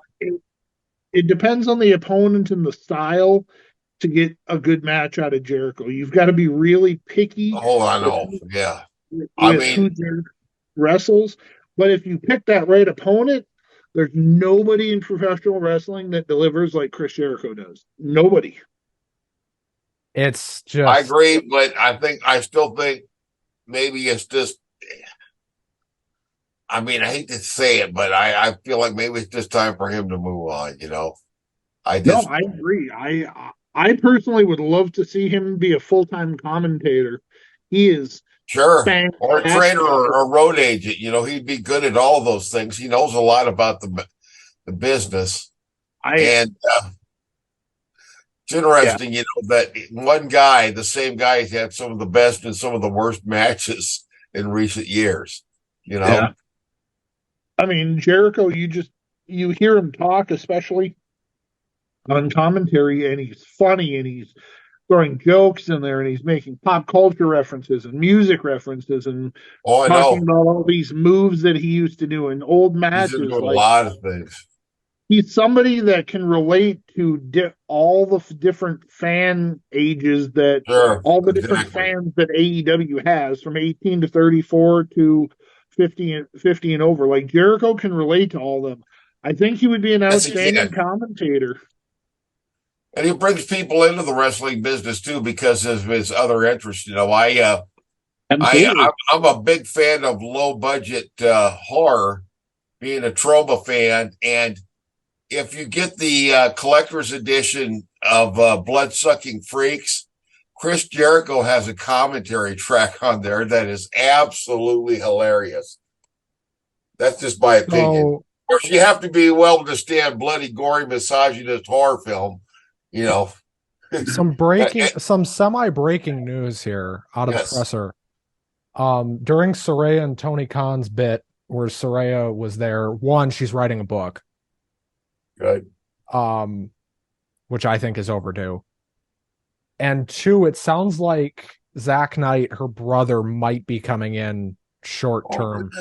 it depends on the opponent and the style to get a good match out of Jericho. You've got to be really picky. Oh, I know. Yeah. Who Jericho wrestles. But if you pick that right opponent, there's nobody in professional wrestling that delivers like Chris Jericho does. Nobody. It's just. I agree, but I still think maybe it's just I mean, I hate to say it, but I feel like maybe it's just time for him to move on. I No, just I agree. I personally would love to see him be a full-time commentator. He is sure, or a trainer fantastic. or a road agent. He'd be good at all those things. He knows a lot about the business, I and it's Yeah, interesting, that one guy, the same guy, has had some of the best and some of the worst matches in recent years. You know, yeah. I mean, Jericho, you hear him talk, especially on commentary, and he's funny and he's throwing jokes in there and he's making pop culture references and music references and oh, I talking know about all these moves that he used to do in old he's been matches. doing a Like lot of things. he's somebody that can relate to all the different fan ages that Sure, all the different exactly. fans that AEW has from 18 to 34 to 50 and over. Like Jericho can relate to all of them. I think he would be an Yes, he outstanding can. commentator. And he brings people into the wrestling business too because of his other interests. Absolutely. I'm a big fan of low budget horror, being a Troma fan, and if you get the collector's edition of Blood Sucking Freaks, Chris Jericho has a commentary track on there that is absolutely hilarious. That's just my opinion. So Of course, you have to be well to stand bloody, gory, misogynist horror film, you know. some semi-breaking news here out of the Yes, presser. During Soraya and Tony Khan's bit, where Soraya was there, one, she's writing a book, good. um, which I think is overdue. And two, it sounds like Zach Knight, her brother, might be coming in short Oh, term.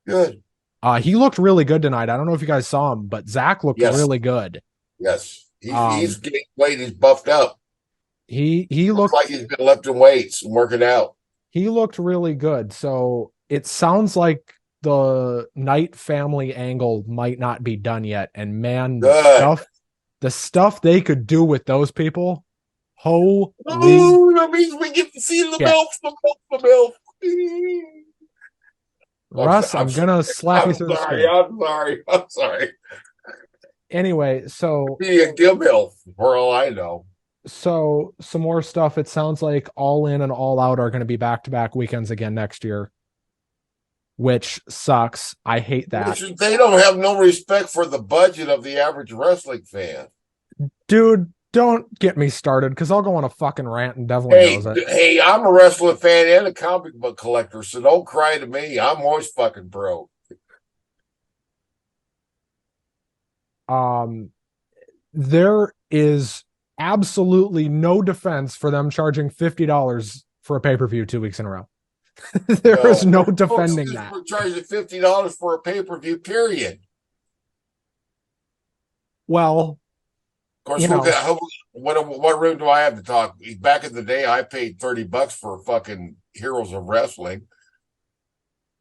good. He looked really good tonight. I don't know if you guys saw him, but Zach looked Yes, really good. yes. He's Um, getting weight. He's buffed up. he Looks like looked he's been lifting weights and working out. he looked really good. So it sounds like the Knight family angle might not be done yet. And man, Good. the stuff they could do with those people, holy Oh, that means we get to see the shit. milk, the milk, the milk. Russ, I'm gonna slap you I'm through the sorry. screen. I'm sorry. I'm sorry. Anyway, so Be a Gim Hill for all I know. some more stuff. It sounds like All In and All Out are going to be back-to-back weekends again next year, which sucks. I hate that. They don't have no respect for the budget of the average wrestling fan. Dude, don't get me started because I'll go on a fucking rant and Devlin Hey, knows it. hey, I'm a wrestling fan and a comic book collector, so don't cry to me. I'm always fucking broke. There is absolutely no defense for them charging $50 for a pay-per-view 2 weeks in a row. There is no defending that. We're charging $50 for a pay-per-view, period. Well, Of course, what room do I have to talk? Back in the day, I paid $30 for fucking Heroes of Wrestling,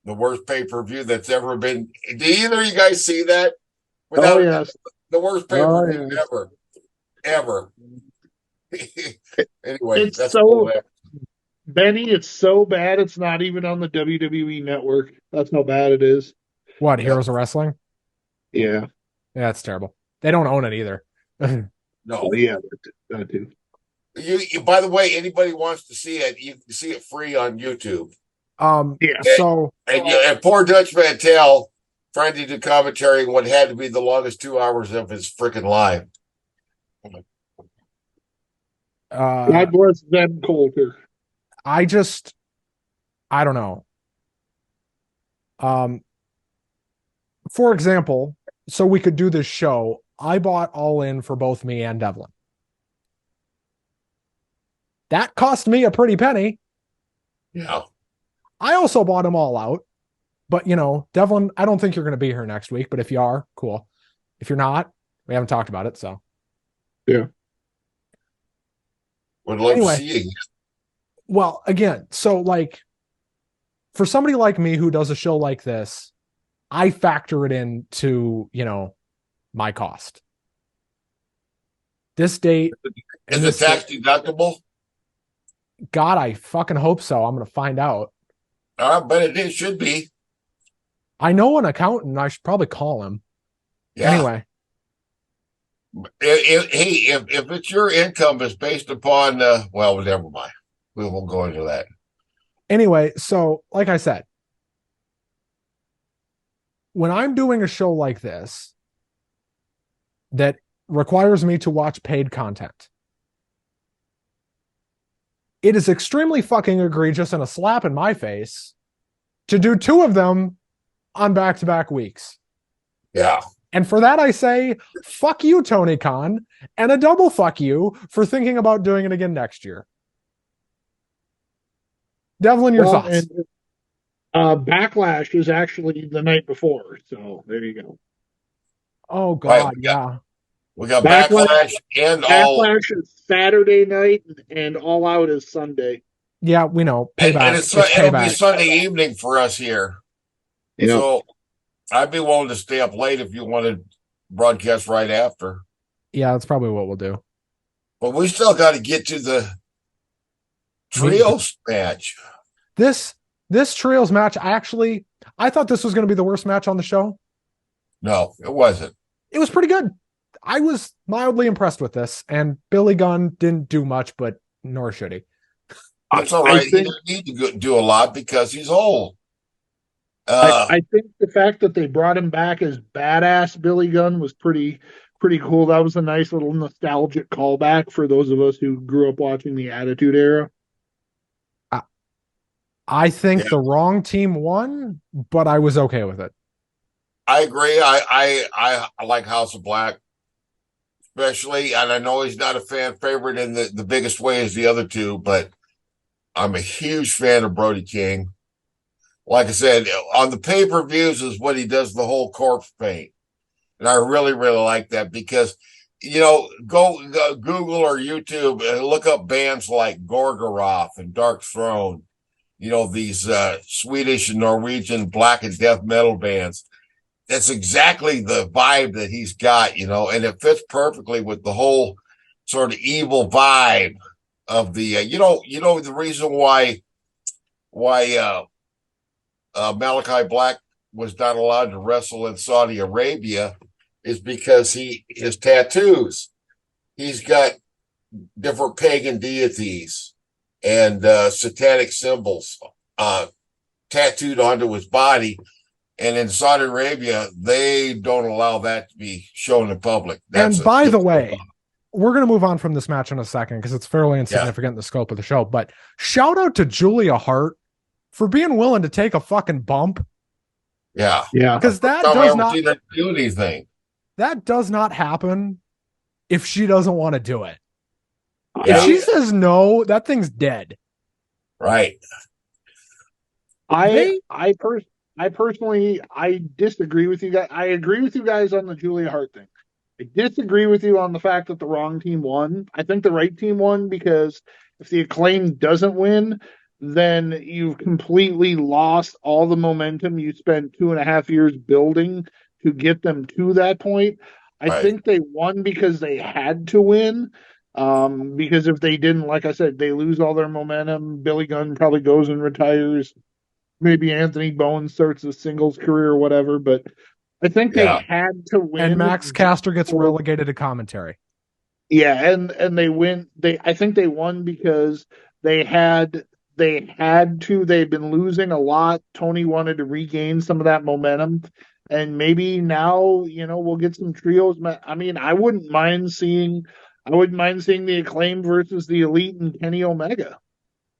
the worst pay-per-view that's ever been. Do either of you guys see that? Oh yes. The worst pay-per-view ever. Anyway, It's that's so cool. Benny, it's so bad it's not even on the WWE network. That's how bad it is. what, Heroes of Wrestling? Yeah. Yeah, it's terrible. They don't own it either. No. Well, yeah, that too. By the way, anybody wants to see it, you can see it free on YouTube. Yeah. So And poor Dutch Mantel trying to do commentary in what had to be the longest 2 hours of his freaking life. God bless Ben Coulter. I don't know. For example, so we could do this show, I bought All In for both me and Devlin. That cost me a pretty penny. Yeah. I also bought them all out. But, Devlin, I don't think you're going to be here next week. But if you are, cool. If you're not, we haven't talked about it. So, yeah. Would love to see you. Well, again, so for somebody like me who does a show like this, I factor it into, my cost. This date. Is it tax deductible? God, I fucking hope so. I'm going to find out. I bet it should be. I know an accountant. I should probably call him. Yeah. Anyway. If it's your income is based upon, well, never mind. We won't go into that. Anyway, so like I said, when I'm doing a show like this that requires me to watch paid content, it is extremely fucking egregious and a slap in my face to do two of them on back-to-back weeks. Yeah. And for that, I say, fuck you, Tony Khan, and a double fuck you for thinking about doing it again next year. Devlin, your thoughts? Backlash is actually the night before, so there you go. Oh, God, yeah. We got Backlash and Backlash is Saturday night, and All Out is Sunday. Yeah, we know. Payback. And it'll be Sunday evening for us here. Yep. So I'd be willing to stay up late if you want to broadcast right after. Yeah, that's probably what we'll do. But we still got to get to the trios match. This trios match, I thought this was going to be the worst match on the show. No, it wasn't. It was pretty good. I was mildly impressed with this, and Billy Gunn didn't do much, but nor should he. That's all right. He doesn't need to do a lot because he's old. I think the fact that they brought him back as badass Billy Gunn was pretty cool. That was a nice little nostalgic callback for those of us who grew up watching the Attitude Era. I think the wrong team won, but I was okay with it. I agree. I like House of Black, especially, and I know he's not a fan favorite in the biggest way as the other two, but I'm a huge fan of Brody King. Like I said, on the pay-per-views is what he does the whole corpse paint. And I really, really like that because, go Google or YouTube and look up bands like Gorgoroth and Dark Throne, these Swedish and Norwegian black and death metal bands. That's exactly the vibe that he's got, and it fits perfectly with the whole sort of evil vibe of the, the reason why Malachi Black was not allowed to wrestle in Saudi Arabia is because his tattoos, he's got different pagan deities and satanic symbols tattooed onto his body. And in Saudi Arabia, they don't allow that to be shown in public. And by the way, we're going to move on from this match in a second because it's fairly insignificant in the scope of the show. But shout out to Julia Hart for being willing to take a fucking bump. Yeah. Because that does not do anything. That does not happen if she doesn't want to do it. If she says no, that thing's dead. Right. I personally disagree with you guys. I agree with you guys on the Julia Hart thing. I disagree with you on the fact that the wrong team won. I think the right team won because if the Acclaim doesn't win, then you've completely lost all the momentum you spent 2.5 years building to get them to that point. I think they won because they had to win. Because if they didn't, like I said, they lose all their momentum. Billy Gunn probably goes and retires. Maybe Anthony Bowen starts a singles career or whatever, but I think they had to win. And Max Caster gets relegated to commentary. Yeah, and they win. I think they won because they had to. They'd been losing a lot. Tony wanted to regain some of that momentum, and maybe now we'll get some trios. I mean, I wouldn't mind seeing the Acclaim versus the Elite and Kenny Omega.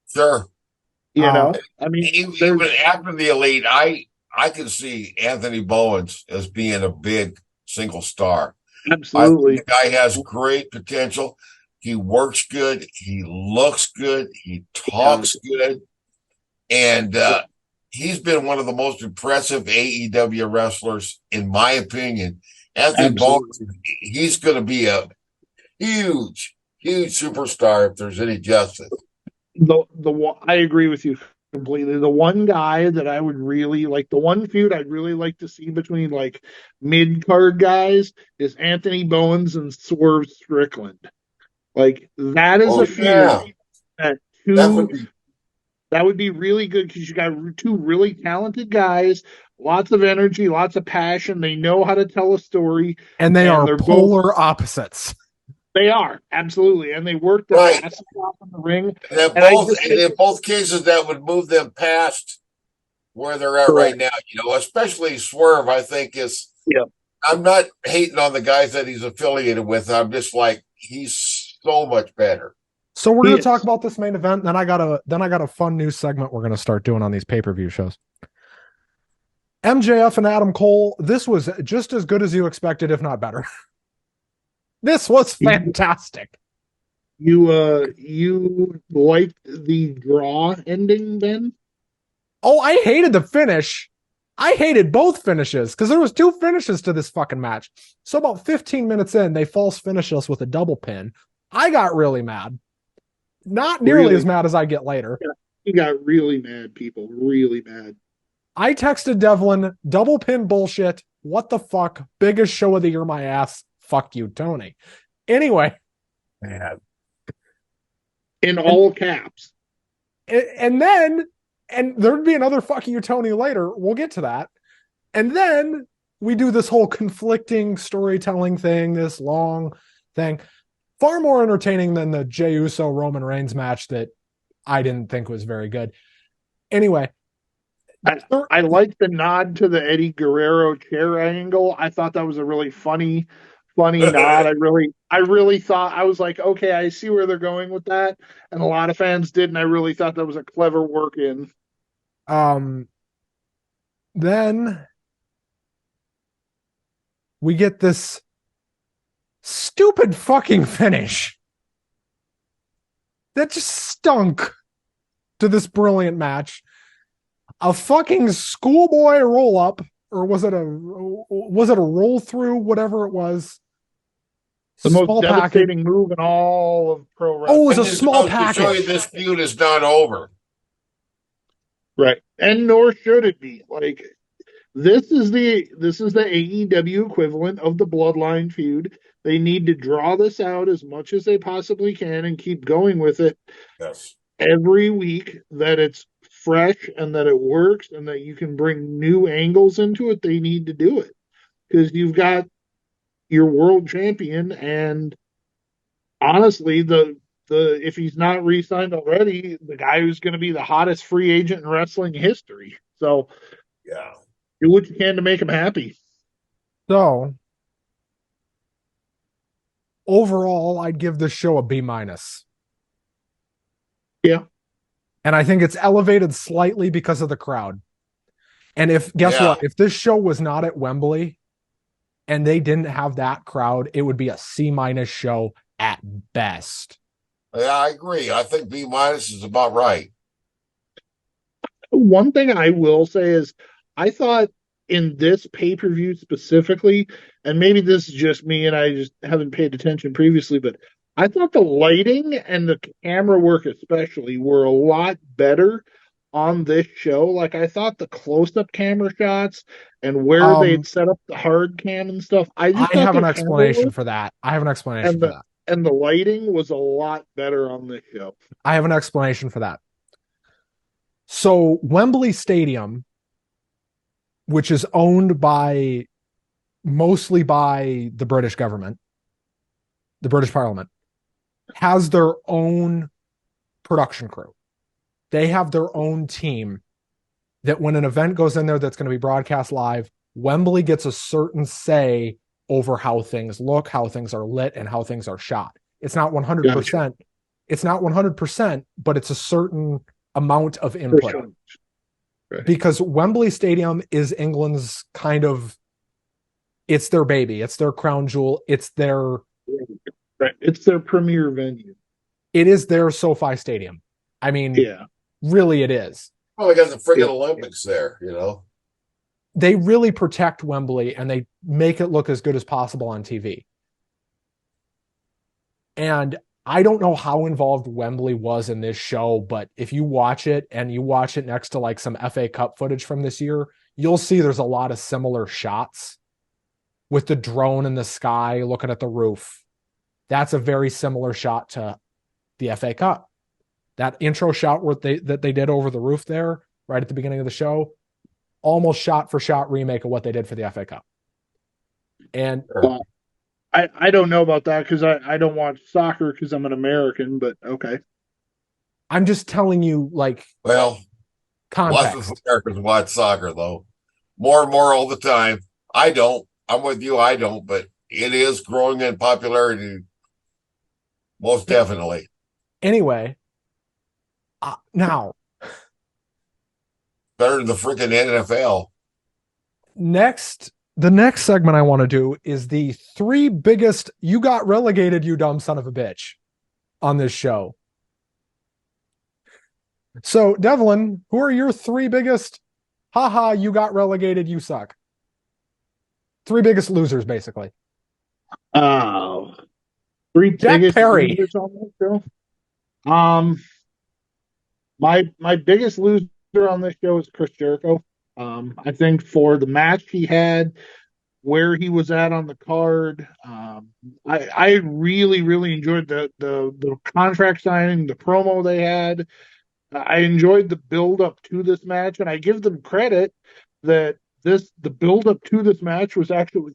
Sure. I mean, even after the Elite, I can see Anthony Bowens as being a big single star. Absolutely. The guy has great potential. He works good. He looks good. He talks good. And he's been one of the most impressive AEW wrestlers, in my opinion. Anthony Bowens, he's going to be a huge, huge superstar if there's any justice. I agree with you completely. The one guy that I would really like, the one feud I'd really like to see between like mid-card guys is Anthony Bowens and Swerve Strickland. Like that is a feud that That would be really good because you got two really talented guys, lots of energy, lots of passion. They know how to tell a story, And they and are they're both, polar opposites. they are, absolutely. And they work their Right. asses off in the ring. And And I just and think, in both cases, that would move them past where they're at right correct. now. Especially Swerve. I think is. Yeah. I'm not hating on the guys that he's affiliated with. I'm just like he's so much better. So we're He going to talk is. about this main event. Then I got a fun new segment we're going to start doing on these pay-per-view shows. MJF and Adam Cole. This was just as good as you expected, if not better. This was fantastic. You liked the draw ending then? Oh, I hated the finish. I hated both finishes because there was two finishes to this fucking match. So about 15 minutes in, they false finish us with a double pin. I got really mad. Not nearly Really? as mad as I get later. Yeah, he got really mad, people. Really mad. I texted Devlin, double pin bullshit. What the fuck? Biggest show of the year, my ass. Fuck you, Tony. Anyway. Man. In all caps. And then, and there'd be another fuck you, Tony later. We'll get to that. And then we do this whole conflicting storytelling thing, this long thing. Far more entertaining than the Jey Uso Roman Reigns match that I didn't think was very good. Anyway, I like the nod to the Eddie Guerrero chair angle. I thought that was a really funny nod. I really thought I was like, okay, I see where they're going with that, and a lot of fans did, and I really thought that was a clever work in. Then we get this stupid fucking finish that just stunk to this brilliant match. A fucking schoolboy roll up, or was it a roll through? Whatever it was, The most devastating move in all of pro wrestling. Oh, it was a small package. To show you this feud is not over, right? And nor should it be. Like this is the AEW equivalent of the Bloodline feud. They need to draw this out as much as they possibly can and keep going with it. Yes. Every week that it's fresh and that it works and that you can bring new angles into it, they need to do it because you've got your world champion, and honestly, the if he's not re-signed already, the guy who's going to be the hottest free agent in wrestling history. So, yeah, do what you can to make him happy. So, overall, I'd give this show a B minus. Yeah. And I think it's elevated slightly because of the crowd. And guess what? If this show was not at Wembley and they didn't have that crowd, it would be a C minus show at best. Yeah, I agree. I think B minus is about right. One thing I will say is I thought in this pay-per-view specifically, and maybe this is just me and I just haven't paid attention previously, but I thought the lighting and the camera work especially were a lot better on this show. Like I thought the close-up camera shots and where they'd set up the hard cam and stuff. I have an explanation for that. I have an explanation for that. And the lighting was a lot better on this show. I have an explanation for that. So Wembley Stadium, which is owned mostly by the British government, the British Parliament, has their own production crew. They have their own team that when an event goes in there that's going to be broadcast live, Wembley gets a certain say over how things look, how things are lit, and how things are shot. It's not 100%. Gotcha. It's not 100%, but it's a certain amount of input. Sure. Right. Because Wembley Stadium is England's it's their baby. It's their crown jewel. It's their... Right. It's their premier venue. It is their SoFi Stadium. I mean, yeah, really it is. Well, they got the friggin' Olympics there, They really protect Wembley and they make it look as good as possible on TV. And I don't know how involved Wembley was in this show, but if you watch it and you watch it next to like some FA Cup footage from this year, you'll see there's a lot of similar shots with the drone in the sky looking at the roof. That's a very similar shot to the FA Cup. That intro shot that they did over the roof there, right at the beginning of the show, almost shot for shot remake of what they did for the FA Cup. And I don't know about that because I don't watch soccer because I'm an American, but okay. I'm just telling you, like, Well, lots context. of Americans watch soccer, though. More and more all the time. I don't. I'm with you. I don't, but it is growing in popularity. Most definitely. Anyway, now, Better than the freaking NFL. the next segment I want to do is the 3 biggest you got relegated, you dumb son of a bitch, on this show. So, Devlin, who are your 3 biggest, haha, you got relegated, you suck? 3 biggest losers, basically. Oh, 3 Jack biggest Perry. losers on this show. My biggest loser on this show is Chris Jericho. I think for the match he had, where he was at on the card, I really really enjoyed the contract signing, the promo they had. I enjoyed the build up to this match, and I give them credit that the build up to this match was actually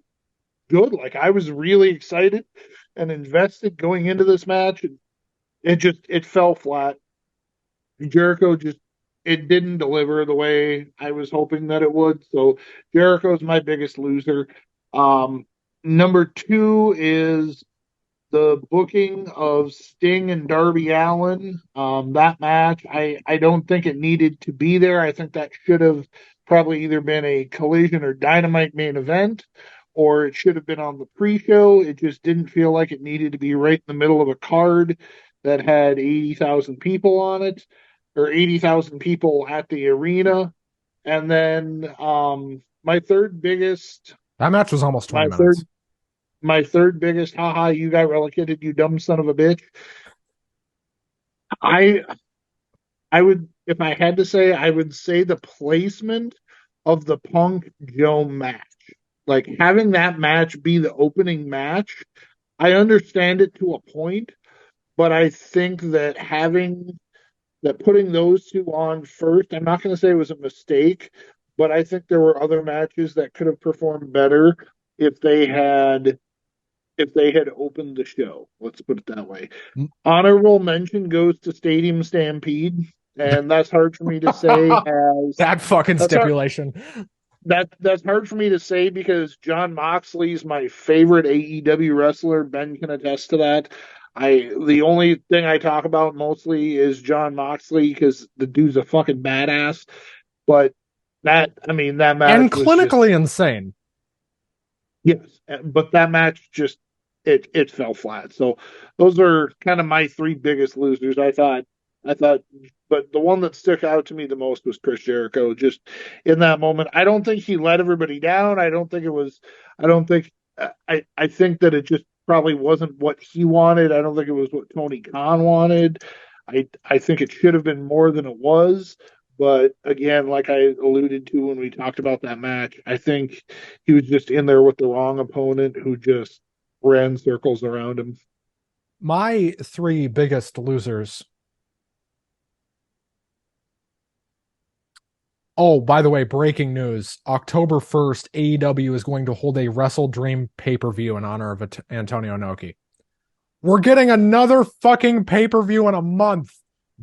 good. Like I was really excited and invested going into this match, and it fell flat. Jericho just it didn't deliver the way I was hoping that it would. So Jericho's my biggest loser. Number 2 is the booking of Sting and Darby Allin. That match, I don't think it needed to be there. I think that should have probably either been a Collision or Dynamite main event, or it should have been on the pre-show. It just didn't feel like it needed to be right in the middle of a card that had 80,000 people on it, or 80,000 people at the arena. And then my third biggest, That match was almost 20 my minutes. third my third biggest, haha, you got relegated, you dumb son of a bitch. I I would, if I had to say, I would say the placement of the Punk Joe match. Like having that match be the opening match, I understand it to a point, but I think that putting those two on first, I'm not going to say it was a mistake, but I think there were other matches that could have performed better if they had opened the show. Let's put it that way. Honorable mention goes to Stadium Stampede, and that's hard for me to say as that fucking that's hard, stipulation. that's hard for me to say because Jon Moxley's my favorite AEW wrestler. Ben can attest to that. The only thing I talk about mostly is Jon Moxley because the dude's a fucking badass. But that match And was just, clinically insane. yes, but that match just it fell flat. So those are kind of my 3 biggest losers. I thought, but the one that stuck out to me the most was Chris Jericho. Just in that moment, I don't think he let everybody down. I don't think it was. I don't think. I think that it just probably wasn't what he wanted. I don't think it was what Tony Khan wanted. I think it should have been more than it was. But again, like I alluded to when we talked about that match, I think he was just in there with the wrong opponent who just ran circles around him. My 3 biggest losers. Oh, by the way, breaking news. October 1st, AEW is going to hold a Wrestle Dream pay-per-view in honor of Antonio Inoki. We're getting another fucking pay-per-view in a month.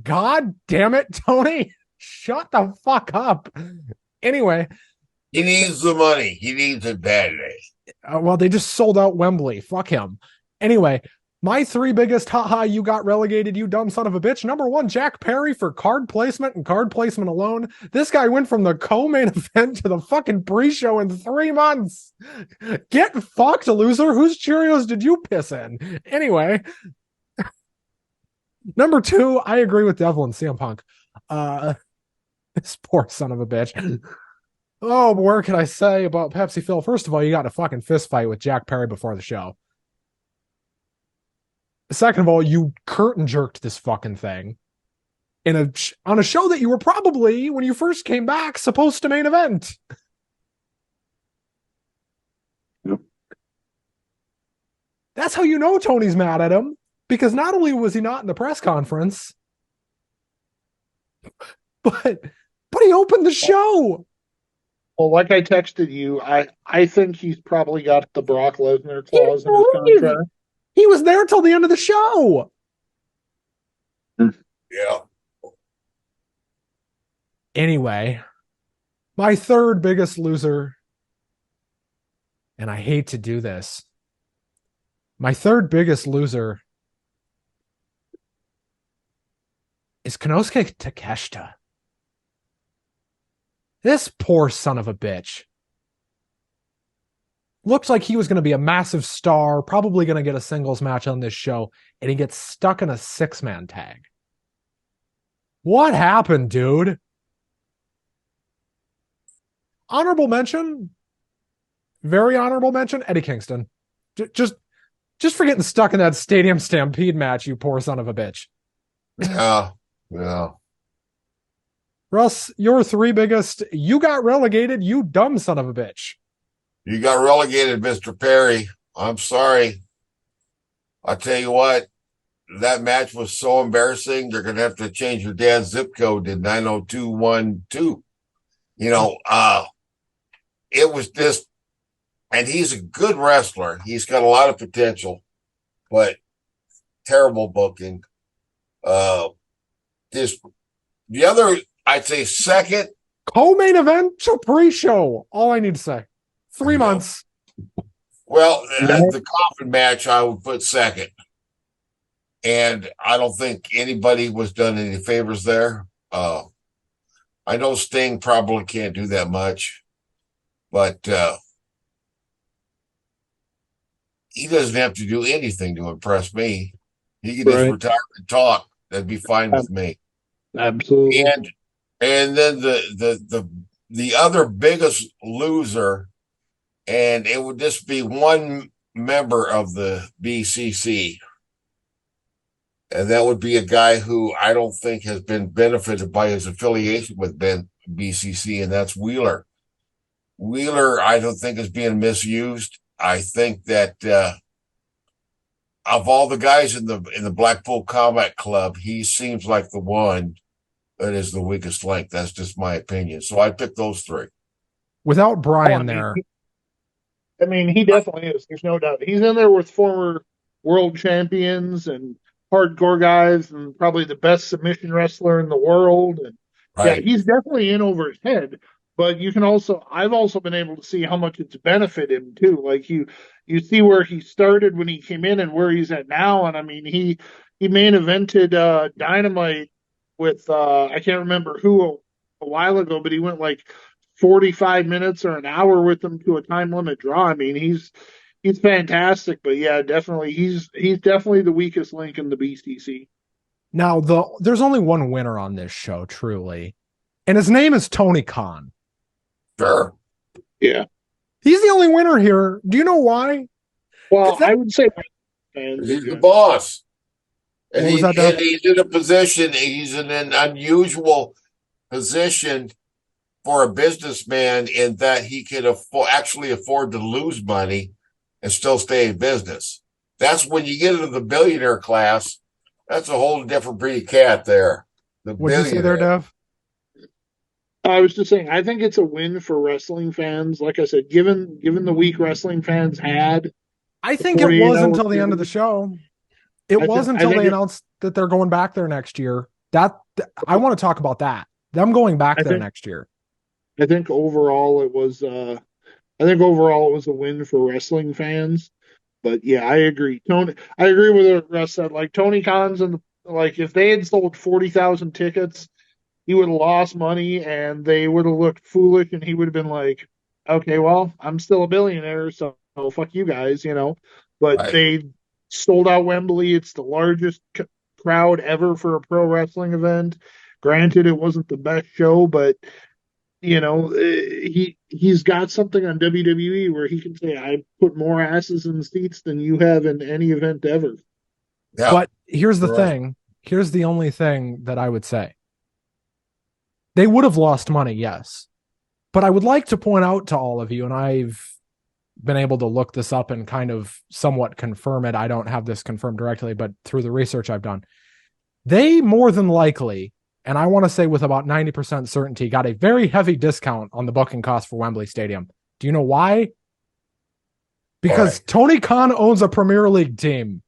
God damn it, Tony. Shut the fuck up. Anyway. He needs the money. He needs it badly. Well, they just sold out Wembley. Fuck him. Anyway, my 3 biggest haha, you got relegated, you dumb son of a bitch. Number 1, Jack Perry for card placement and card placement alone. This guy went from the co-main event to the fucking pre-show in 3 months. Get fucked, loser. Whose Cheerios did you piss in? Anyway. Number 2, I agree with Devlin, CM Punk. This poor son of a bitch. Oh, but where can I say about Pepsi Phil? First of all, you got a fucking fist fight with Jack Perry before the show. Second of all, you curtain jerked this fucking thing on a show that you were probably, when you first came back, supposed to main event. Yep. That's how you know Tony's mad at him, because not only was he not in the press conference, but he opened the show. Well, like I texted you, I think he's probably got the Brock Lesnar clause in his contract. He was there till the end of the show. Yeah. Anyway, my third biggest loser, and I hate to do this, my third biggest loser is Konosuke Takeshita. This poor son of a bitch. Looked like he was going to be a massive star, probably going to get a singles match on this show, and he gets stuck in a 6-man tag. What happened, dude? Honorable mention, very honorable mention, Eddie Kingston. Just for getting stuck in that Stadium Stampede match, you poor son of a bitch. Yeah. Russ, your three biggest, you got relegated, you dumb son of a bitch. You got relegated, Mr. Perry. I'm sorry. I'll tell you what, that match was so embarrassing, they're going to have to change your dad's zip code to 90212. It was just, and he's a good wrestler. He's got a lot of potential, but terrible booking. Just the other, I'd say second. Co-main event to pre-show. All I need to say. 3 months. Well, the coffin match, I would put second. And I don't think anybody was done any favors there. I know Sting probably can't do that much, but he doesn't have to do anything to impress me. He can just retire and talk. That'd be fine with me. Absolutely. And then the other biggest loser, and it would just be one member of the BCC. And that would be a guy who I don't think has been benefited by his affiliation with BCC, and that's Wheeler. Wheeler, I don't think is being misused. I think that of all the guys in the Blackpool Combat Club, he seems like the one that is the weakest link. That's just my opinion. So I picked those three. Without Brian there. I mean, he definitely is. There's no doubt. He's in there with former world champions and hardcore guys and probably the best submission wrestler in the world. And yeah, he's definitely in over his head. But you can also, I've also been able to see how much it's benefited him too. Like you see where he started when he came in and where he's at now. And I mean, he main evented Dynamite with I can't remember who a while ago, but he went like 45 minutes or an hour with them to a time limit draw. I mean, he's fantastic, but yeah, definitely he's definitely the weakest link in the BCC. Now, there's only one winner on this show, truly, and his name is Tony Khan. Sure. Yeah. He's the only winner here. Do you know why? Well, I would say he's the boss. And he's in a position, he's in an unusual position for a businessman in that he can actually afford to lose money and still stay in business. That's when you get into the billionaire class. That's a whole different breed of cat there. What'd you say there, Dev? I was just saying, I think it's a win for wrestling fans. Like I said, given the week wrestling fans had. I think it was until the end of the show. It was until they announced that they're going back there next year. I want to talk about that. Them going back there next year. I think overall it was a win for wrestling fans. But yeah, I agree. I agree with what Russ said. Like Tony Khan's if they had sold 40,000 tickets, he would have lost money and they would have looked foolish and he would have been like, okay, well, I'm still a billionaire, so fuck you guys, But they sold out Wembley. It's the largest crowd ever for a pro wrestling event. Granted, it wasn't the best show, but he's got something on WWE where he can say, I put more asses in the seats than you have in any event ever. Yeah. But here's the thing. Here's the only thing that I would say. They would have lost money, yes. But I would like to point out to all of you, and I've been able to look this up and kind of somewhat confirm it. I don't have this confirmed directly, but through the research I've done, they more than likely and I want to say with about 90% certainty, got a very heavy discount on the booking cost for Wembley Stadium. Do you know why? Because Tony Khan owns a Premier League team.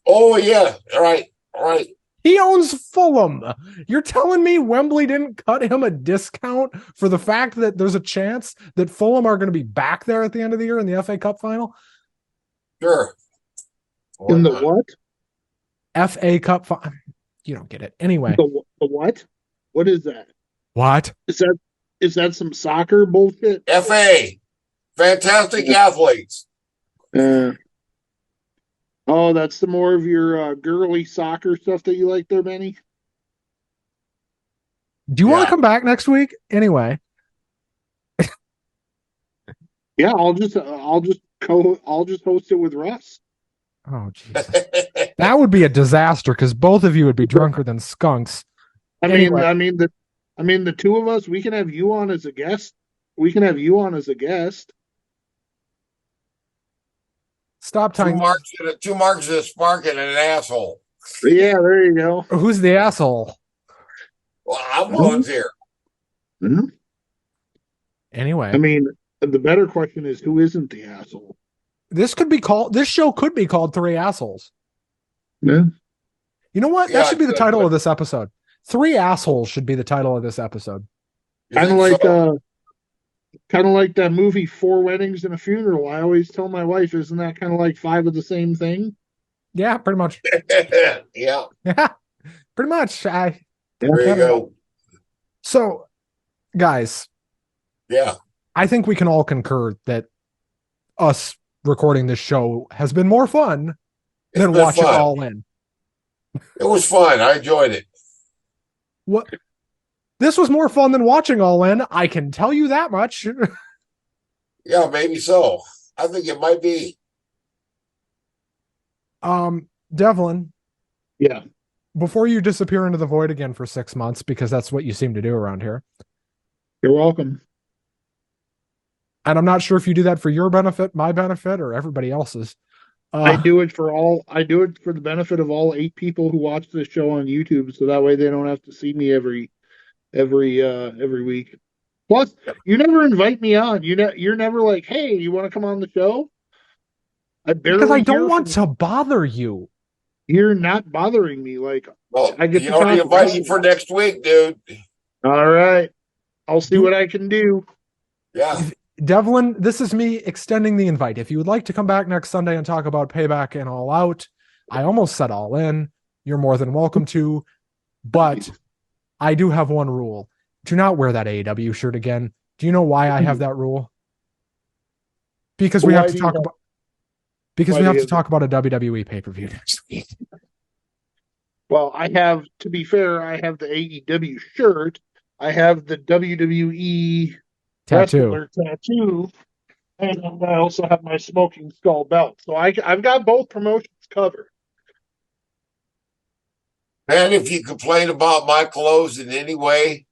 Oh, yeah. All right. He owns Fulham. You're telling me Wembley didn't cut him a discount for the fact that there's a chance that Fulham are going to be back there at the end of the year in the FA Cup final? Sure. In the what? FA Cup final. You don't get it. Anyway. The what? What is that? What? Is that some soccer bullshit? FA. Fantastic athletes. Oh, that's the more of your girly soccer stuff that you like there, Benny? Do you want to come back next week? Anyway. Yeah, I'll just host it with Russ. Oh, Jesus. That would be a disaster because both of you would be drunker than skunks. I mean, the two of us, we can have you on as a guest. Stop telling two marks of spark and an asshole. Yeah, there you go. Who's the asshole? Well, I'm volunteer. Mm-hmm. Anyway. I mean, the better question is who isn't the asshole? This show could be called Three Assholes. Yeah. You know what? That should be the title of this episode. Three Assholes should be the title of this episode. Kind of like that movie, Four Weddings and a Funeral. I always tell my wife, isn't that kind of like five of the same thing? Yeah, pretty much. Yeah. Yeah, pretty much. There you go. So, guys. Yeah. I think we can all concur that us recording this show has been more fun than watching All In. It was fun. I enjoyed it. What? This was more fun than watching All In. I can tell you that much. Yeah, maybe so. I think it might be. Devlin. Yeah. Before you disappear into the void again for 6 months, because that's what you seem to do around here. You're welcome. And I'm not sure if you do that for your benefit, my benefit, or everybody else's. I do it for the benefit of all 8 people who watch this show on YouTube, so that way they don't have to see me every week. Plus, you never invite me on. You're never like, hey, you want to come on the show? Because I don't want to bother you. You're not bothering me. Like, well, I get to invite you for next week, dude. All right, I'll see what I can do. Yeah. Devlin, this is me extending the invite. If you would like to come back next Sunday and talk about Payback and All Out, I almost said All In. You're more than welcome to. But I do have one rule. Do not wear that AEW shirt again. Do you know why I have that rule? Because we have to talk about a WWE pay-per-view next week. Well, to be fair, I have the AEW shirt. I have the WWE tattoo, and I also have my Smoking Skull belt. So I've got both promotions covered. And if you complain about my clothes in any way,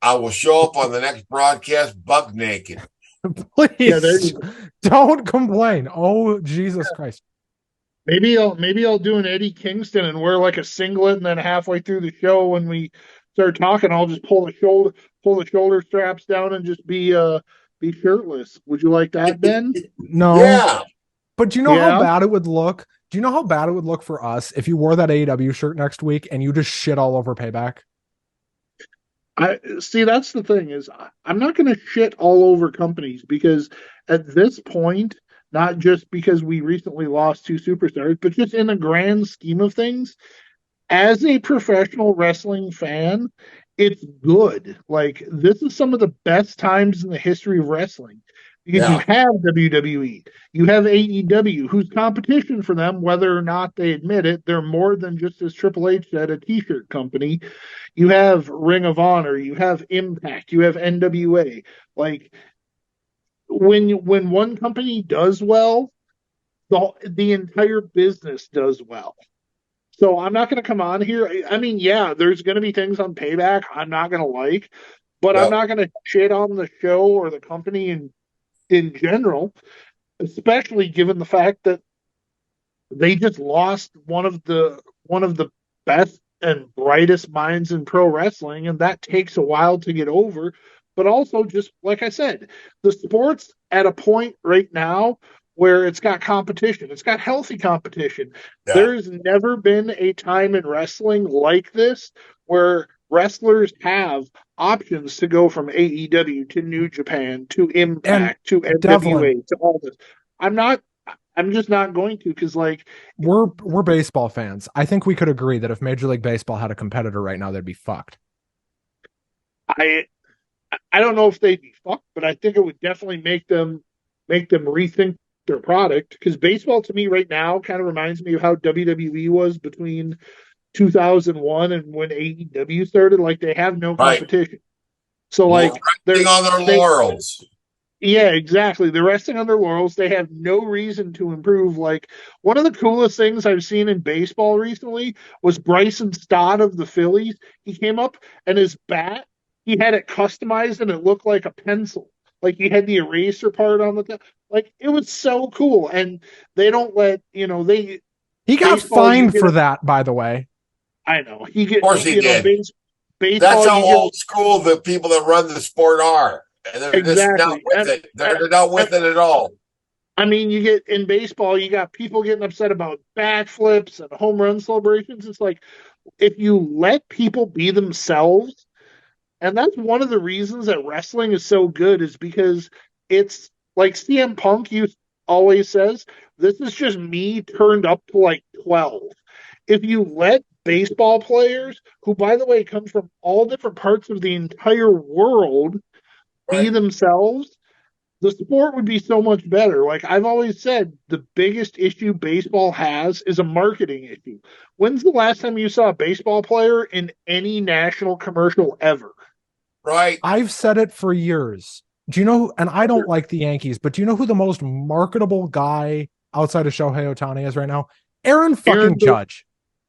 I will show up on the next broadcast buck naked. Please don't complain. Oh, Jesus Christ. Maybe I'll do an Eddie Kingston and wear like a singlet, and then halfway through the show when we start talking, I'll just pull the shoulder straps down and just be shirtless. Would you like that, Ben? No. Yeah. But do you know how bad it would look? Do you know how bad it would look for us if you wore that AEW shirt next week and you just shit all over Payback? I see. That's the thing is I'm not going to shit all over companies because at this point, not just because we recently lost 2 superstars, but just in the grand scheme of things, as a professional wrestling fan, it's good. Like, this is some of the best times in the history of wrestling. Because you have WWE, you have AEW, whose competition for them, whether or not they admit it, they're more than just, as Triple H said, a t-shirt company. You have Ring of Honor, you have Impact, you have NWA. Like, when one company does well, the entire business does well. So I'm not going to come on here. I mean, yeah, there's going to be things on Payback I'm not going to like, but I'm not going to shit on the show or the company in general, especially given the fact that they just lost one of the best and brightest minds in pro wrestling, and that takes a while to get over. But also, just like I said, the sport's at a point right now where it's got competition. It's got healthy competition. Yeah. There's never been a time in wrestling like this where wrestlers have options to go from AEW to New Japan to And Impact to Devlin, NWA to all this. I'm not. I'm just not going to, because like we're baseball fans. I think we could agree that if Major League Baseball had a competitor right now, they'd be fucked. I I don't know if they'd be fucked, but I think it would definitely make them rethink their product, because baseball to me right now kind of reminds me of how WWE was between 2001 and when AEW started. Like, they have no Right. competition. So Well, like resting on their they laurels. yeah, exactly. They're resting on their laurels. They have no reason to improve. Like, one of the coolest things I've seen in baseball recently was Bryson Stott of the Phillies. He came up and his bat, he had it customized and it looked like a pencil. Like, he had the eraser part on the top. Like, it was so cool. And they don't let, they He got baseball, you fined get for a, that, by the way. I know. He Of get, course he did. That's baseball, how you get old school the people that run the sport are. And they're just not exactly. with it. They're not with it at all. I mean, you get in baseball, you got people getting upset about backflips and home run celebrations. It's like, if you let people be themselves, and that's one of the reasons that wrestling is so good, is because it's like CM Punk always says, this is just me turned up to like 12. If you let baseball players, who by the way come from all different parts of the entire world, be Right. themselves, the sport would be so much better. Like I've always said, the biggest issue baseball has is a marketing issue. When's the last time you saw a baseball player in any national commercial ever? Right. I've said it for years. Do you know, and I don't like the Yankees, but do you know who the most marketable guy outside of Shohei Ohtani is right now? Aaron Aaron fucking Judge.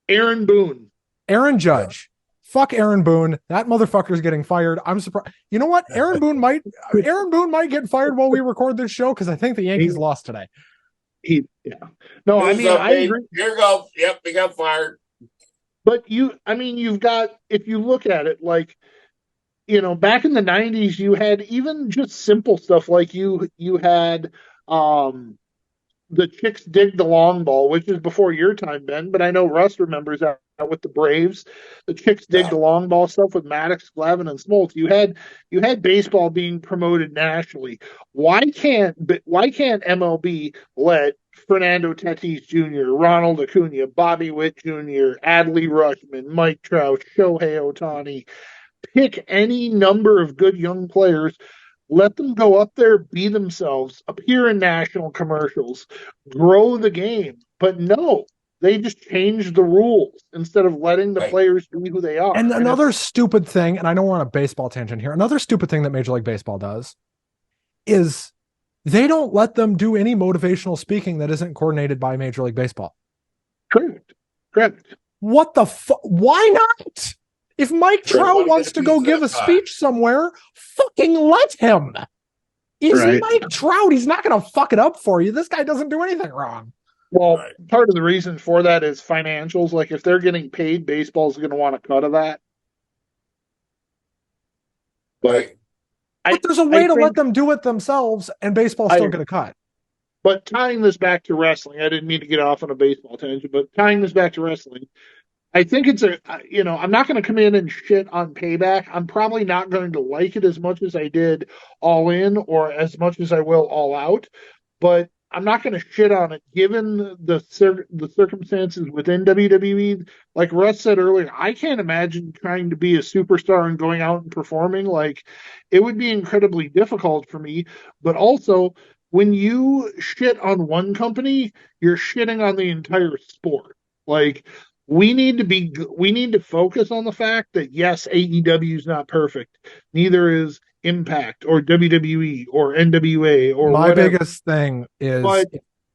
Aaron Boone. Aaron Judge. Fuck Aaron Boone. That motherfucker's getting fired. I'm surprised. You know what? Aaron Boone might get fired while we record this show, because I think the Yankees lost today. Yeah. No, I mean, I agree. Here you go. Yep, he got fired. But you've got, if you look at it, like, back in the 90s, you had even just simple stuff like you had um the Chicks Dig the Long Ball, which is before your time, Ben, but I know Russ remembers that with the Braves. The Chicks Dig the Long Ball stuff with Maddox, Glavine, and Smoltz. You had baseball being promoted nationally. Why can't MLB let Fernando Tatis Jr., Ronald Acuna, Bobby Witt Jr., Adley Rutschman, Mike Trout, Shohei Ohtani, pick any number of good young players, let them go up there, be themselves, appear in national commercials, grow the game. But no, they just change the rules instead of letting the Right. players be who they are. And another stupid thing, and I know we're on a baseball tangent here, another stupid thing that Major League Baseball does is they don't let them do any motivational speaking that isn't coordinated by Major League Baseball. Correct. What the fuck? Why not? If Mike Trout wants to go give a speech somewhere, fucking let him. He's Mike Trout. He's not going to fuck it up for you. This guy doesn't do anything wrong. Well, part of the reason for that is financials. Like, if they're getting paid, baseball's going to want a cut of that. But there's a way to let them do it themselves, and baseball's still going to cut. But tying this back to wrestling, I didn't mean to get off on a baseball tangent, but tying this back to wrestling, I think I'm not going to come in and shit on Payback. I'm probably not going to like it as much as I did All In or as much as I will All Out, but I'm not going to shit on it given the circumstances within WWE. Like Russ said earlier, I can't imagine trying to be a superstar and going out and performing. Like, it would be incredibly difficult for me, but also when you shit on one company, you're shitting on the entire sport. Like, we need to focus on the fact that yes, AEW is not perfect. Neither is Impact or WWE or NWA or my whatever. Biggest thing is, but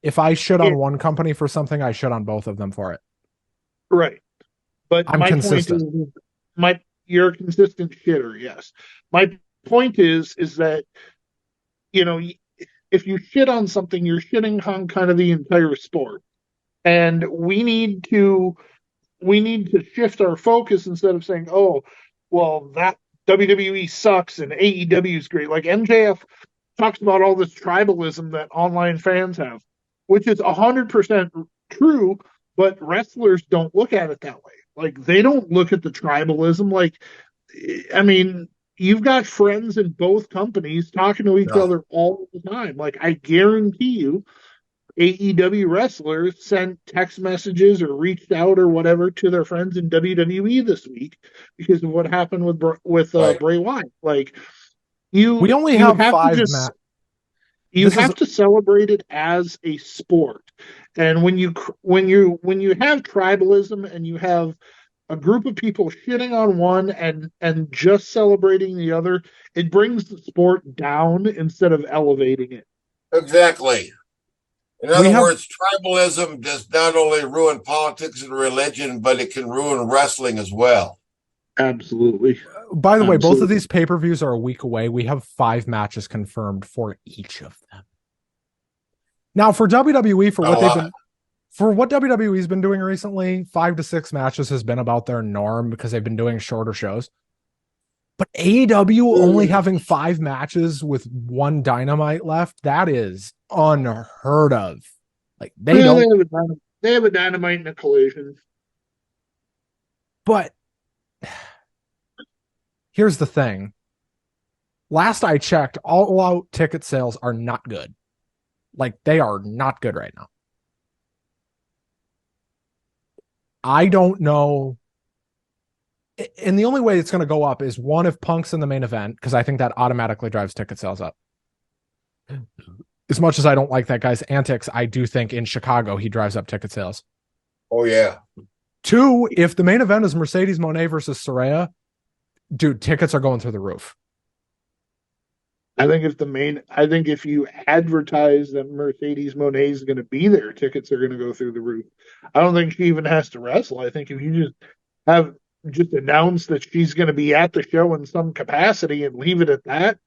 if I shit on one company for something, I shit on both of them for it. Right. But I'm consistent. You're a consistent shitter, yes. My point is that, if you shit on something, you're shitting on kind of the entire sport. And we need to we need to shift our focus instead of saying, oh, well, that WWE sucks and AEW is great. Like MJF talks about all this tribalism that online fans have, which is 100% true, but wrestlers don't look at it that way. Like they don't look at the tribalism. Like, I mean, you've got friends in both companies talking to each Yeah. other all the time. Like I guarantee you, AEW wrestlers sent text messages or reached out or whatever to their friends in WWE this week because of what happened with Right. Bray Wyatt. Like We only you have have to five just matches. you This is have to celebrate it as a sport. And when you have tribalism and you have a group of people shitting on one and just celebrating the other, it brings the sport down instead of elevating it. Exactly. In we other have words, tribalism does not only ruin politics and religion, but it can ruin wrestling as well. Absolutely. By the way, both of Absolutely. these pay-per-views are a week away. We have 5 matches confirmed for each of them. Now, for WWE, for what WWE's been doing recently, 5 to 6 matches has been about their norm because they've been doing shorter shows. But AEW only having 5 matches with 1 Dynamite left, that is unheard of. Like they Well, don't. they have a dynamite and a collision. But here's the thing. Last I checked, all out ticket sales are not good. Like they are not good right now. I don't know. And the only way it's going to go up is one, if Punk's in the main event, because I think that automatically drives ticket sales up. As much as I don't like that guy's antics, I do think in Chicago he drives up ticket sales. Oh, yeah. 2, if the main event is Mercedes Moné versus Saraya, dude, tickets are going through the roof. I think if you advertise that Mercedes Monet is going to be there, tickets are going to go through the roof. I don't think she even has to wrestle. I think if you just announce that she's going to be at the show in some capacity and leave it at that,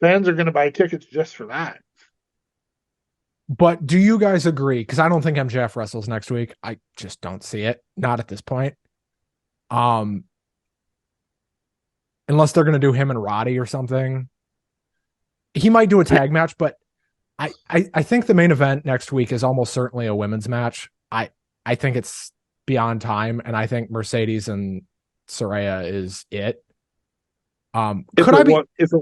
fans are going to buy tickets just for that. But do you guys agree? Because I don't think MJF wrestles next week. I just don't see it. Not at this point. Unless they're going to do him and Roddy or something. He might do a tag match, but I think the main event next week is almost certainly a women's match. I think it's beyond time, and I think Mercedes and Saraya is it. If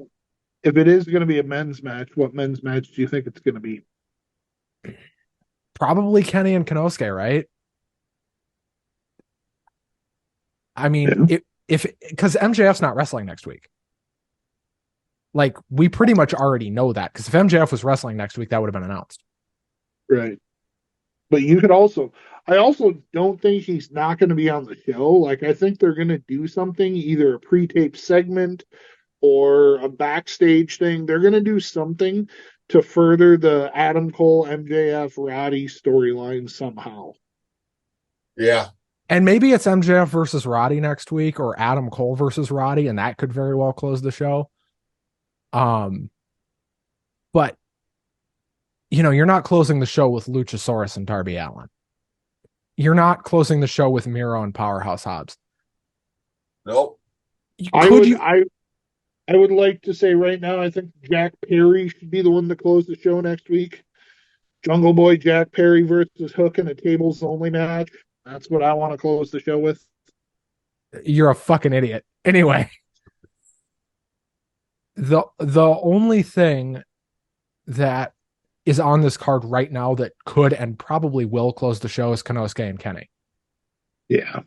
it is going to be a men's match, what men's match do you think it's going to be? Probably Kenny and Konosuke, right? I mean, Yeah. if because MJF's not wrestling next week. Like we pretty much already know that, because if MJF was wrestling next week, that would have been announced. Right. But I also don't think he's not going to be on the show. Like, I think they're going to do something, either a pre-tape segment or a backstage thing. They're going to do something to further the Adam Cole, MJF, Roddy storyline somehow. Yeah. And maybe it's MJF versus Roddy next week, or Adam Cole versus Roddy, and that could very well close the show. But you're not closing the show with Luchasaurus and Darby Allin. You're not closing the show with Miro and Powerhouse Hobbs. Nope. I would like to say right now, I think Jack Perry should be the one to close the show next week. Jungle Boy Jack Perry versus Hook in a tables only match. That's what I want to close the show with. You're a fucking idiot. Anyway, the only thing that is on this card right now that could and probably will close the show is Konosuke and Kenny. Yeah.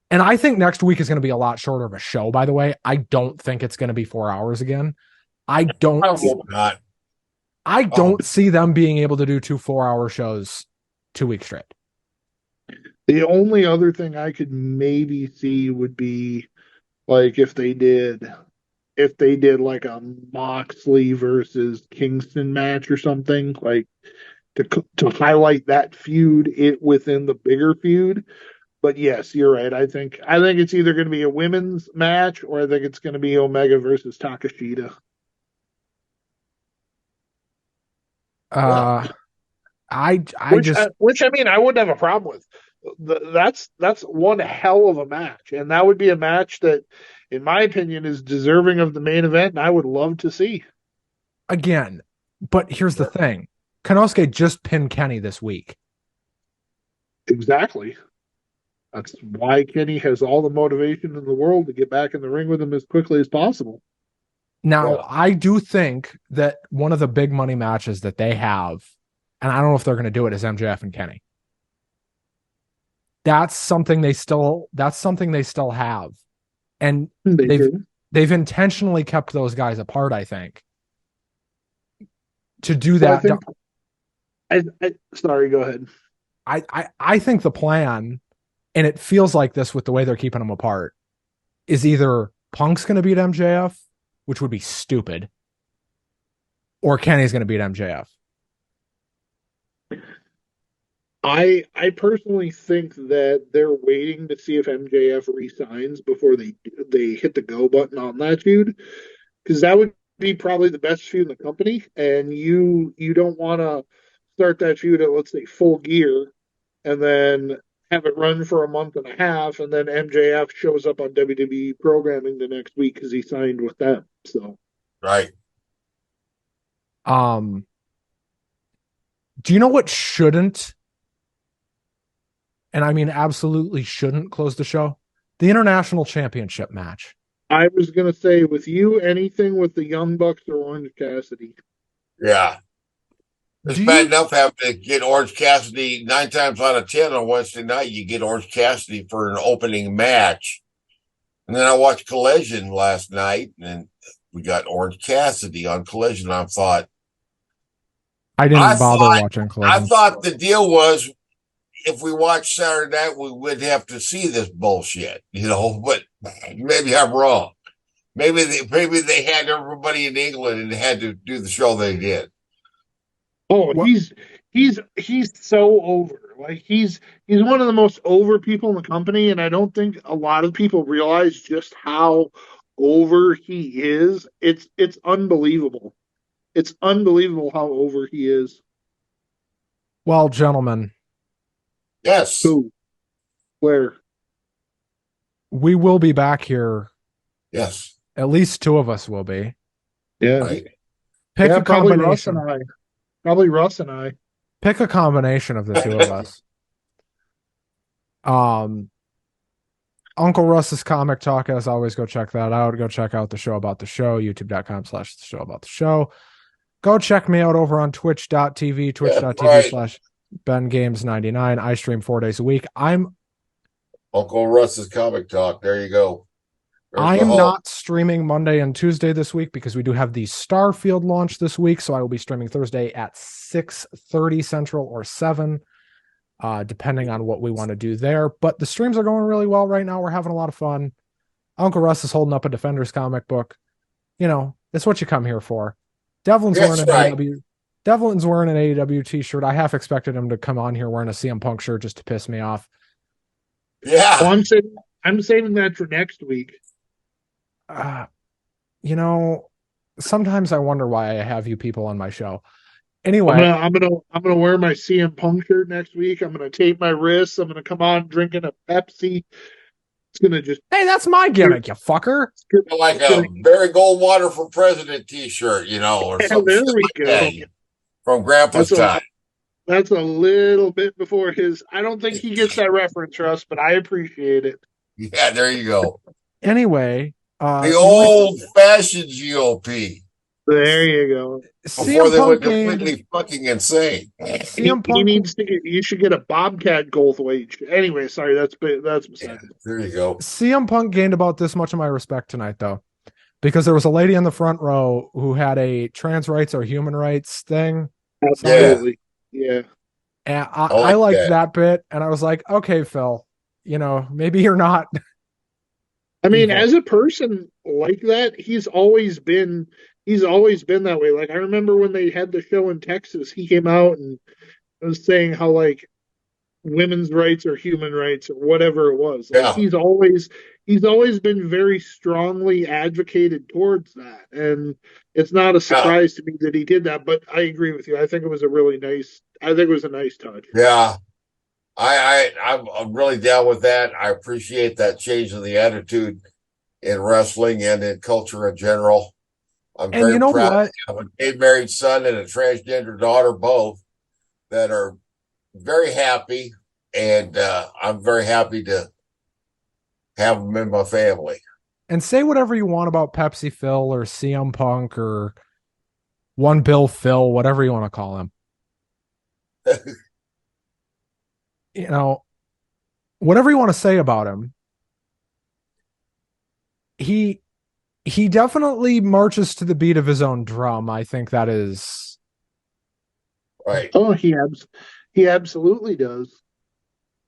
And I think next week is going to be a lot shorter of a show, by the way. I don't think it's going to be 4 hours again. I hope not. I don't see them being able to do 2 4-hour shows 2 weeks straight. The only other thing I could maybe see would be like if they did like a Moxley versus Kingston match or something, like to highlight that feud within the bigger feud. But yes, you're right. I think it's either going to be a women's match or I think it's going to be Omega versus Takashita. I Which I mean I wouldn't have a problem with. that's one hell of a match, and that would be a match that, in my opinion, is deserving of the main event, and I would love to see. Again, but here's the thing: Konosuke just pinned Kenny this week. Exactly. That's why Kenny has all the motivation in the world to get back in the ring with him as quickly as possible. Now, I do think that one of the big money matches that they have, and I don't know if they're going to do it, is MJF and Kenny. That's something they still have. And they've intentionally kept those guys apart, I think. To do that, sorry, go ahead. I think the plan, and it feels like this with the way they're keeping them apart, is either Punk's going to beat MJF, which would be stupid, or Kenny's going to beat MJF. I personally think that they're waiting to see if MJF resigns before they hit the go button on that feud, because that would be probably the best feud in the company, and you don't want to start that feud at, let's say, Full Gear, and then have it run for a month and a half, and then MJF shows up on WWE programming the next week because he signed with them. So right. Do you know what shouldn't? And I mean, absolutely shouldn't close the show? The International Championship match. I was going to say, with you, anything with the Young Bucks or Orange Cassidy. Yeah. It's bad enough having to get Orange Cassidy 9 times out of 10 on Wednesday night. You get Orange Cassidy for an opening match. And then I watched Collision last night, and we got Orange Cassidy on Collision. I thought, I didn't bother watching Collision. I thought the deal was, if we watch Saturday night, we would have to see this bullshit, but maybe I'm wrong. Maybe they had everybody in England and had to do the show they did. Oh, he's so over. Like he's one of the most over people in the company, and I don't think a lot of people realize just how over he is. It's unbelievable. It's unbelievable how over he is. Well, gentlemen. Yes. Who? Where? We will be back here. Yes. At least 2 of us will be. Yeah. Right. Pick a combination. Probably Russ and I. Pick a combination of the 2 of us. Uncle Russ's Comic Talk, as always, go check that out. Go check out the show about the show, youtube.com/the show about the show. Go check me out over on twitch.tv, twitch.tv/BenGames99. I stream 4 days a week. I'm Uncle Russ's Comic Talk. There you go. I am not streaming Monday and Tuesday this week because we do have the Starfield launch this week. So I will be streaming Thursday at 6:30 Central or 7, depending on what we want to do there. But the streams are going really well right now. We're having a lot of fun. Uncle Russ is holding up a Defenders comic book. It's what you come here for. Devlin's wearing an AEW. Devlin's wearing an AEW t-shirt. I half expected him to come on here wearing a CM Punk shirt just to piss me off. Yeah. Well, I'm saving that for next week. Sometimes I wonder why I have you people on my show. Anyway, I'm gonna wear my CM Punk shirt next week. I'm gonna tape my wrists. I'm gonna come on drinking a Pepsi. It's gonna just that's my gimmick, you fucker. Like a Barry Goldwater for President T-shirt, or something. There we like go. That, from Grandpa's time. That's a little bit before his. I don't think he gets that reference, Russ, but I appreciate it. Yeah, there you go. Anyway, the old-fashioned GOP. There you go. Before they went completely fucking insane. You should get a Bobcat Goldthwait. Anyway, sorry, that's beside it. There you go. CM Punk gained about this much of my respect tonight, though, because there was a lady in the front row who had a trans rights or human rights thing. Absolutely. Yeah. And I liked that bit, and I was like, okay, Phil, maybe you're not. I mean, as a person like that, he's always been that way. Like, I remember when they had the show in Texas, he came out and was saying how, like, women's rights or human rights or whatever it was. Like, he's always been very strongly advocated towards that. And it's not a surprise to me that he did that, but I agree with you. I think it was a nice touch. Yeah. I'm really down with that. I appreciate that change in the attitude in wrestling and in culture in general. I'm And you very know proud what? to have a gay married son and a transgender daughter, both that are very happy, and I'm very happy to have them in my family. And say whatever you want about Pepsi Phil or CM Punk or One Bill Phil, whatever you want to call him. You know, whatever you want to say about him, he he definitely marches to the beat of his own drum. I think that is Right. Oh, he absolutely does.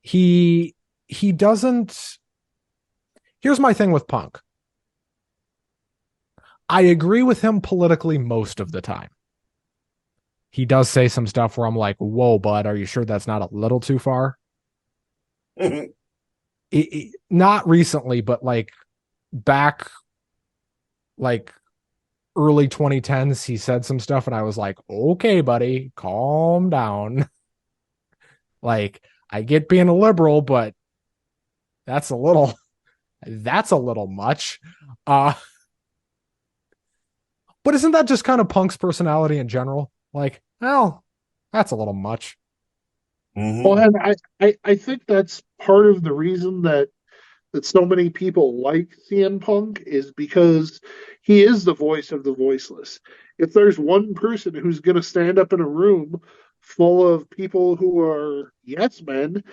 he he doesn't. Here's my thing with Punk. I agree with him politically most of the time. He does say some stuff where I'm like, "Whoa, bud, are you sure that's not a little too far?" Not recently, but like back, like early 2010s, he said some stuff, and I was like, "Okay, buddy, calm down." Like, I get being a liberal, but that's a little that's a little much. Uh, but isn't that just kind of Punk's personality in general? Like, well, that's a little much. Well, Mm-hmm. and I think that's part of the reason that so many people like CM Punk is because he is the voice of the voiceless. If there's one person who's going to stand up in a room full of people who are yes men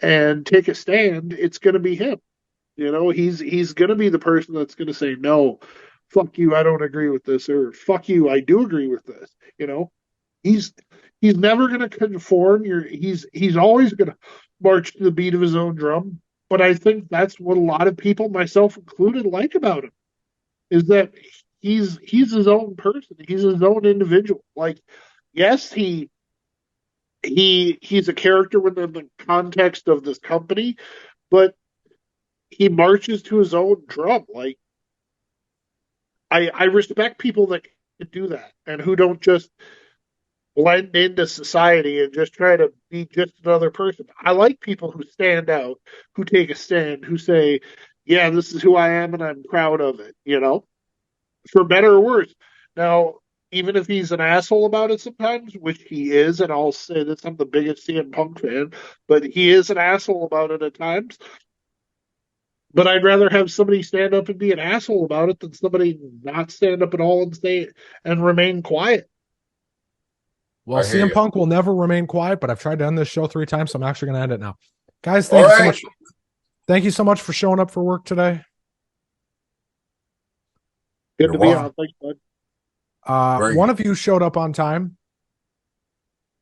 and take a stand, it's going to be him. You know, he's going to be the person that's going to say no, fuck you, I don't agree with this, or fuck you, I do agree with this. You know, he's he's never going to conform. He's always going to march to the beat of his own drum. But I think that's what a lot of people, myself included, like about him is that he's his own person. He's his own individual. Like, yes, he's a character within the context of this company, but he marches to his own drum. Like, I respect people that can do that and who don't just blend into society and just try to be just another person. I like people who stand out, who take a stand, who say, "Yeah, this is who I am, and I'm proud of it." You know, for better or worse. Now, even if he's an asshole about it sometimes, which he is, and I'll say this, I'm the biggest CM Punk fan, but he is an asshole about it at times. But I'd rather have somebody stand up and be an asshole about it than somebody not stand up at all and stay and remain quiet. Well, I hear CM you. Punk will never remain quiet, but I've tried to end this show 3 times, so I'm actually going to end it now. Guys, All thank you so right. much. Thank you so much for showing up for work today. Good You're to be welcome. on. Thanks, bud. Very One of you showed up on time.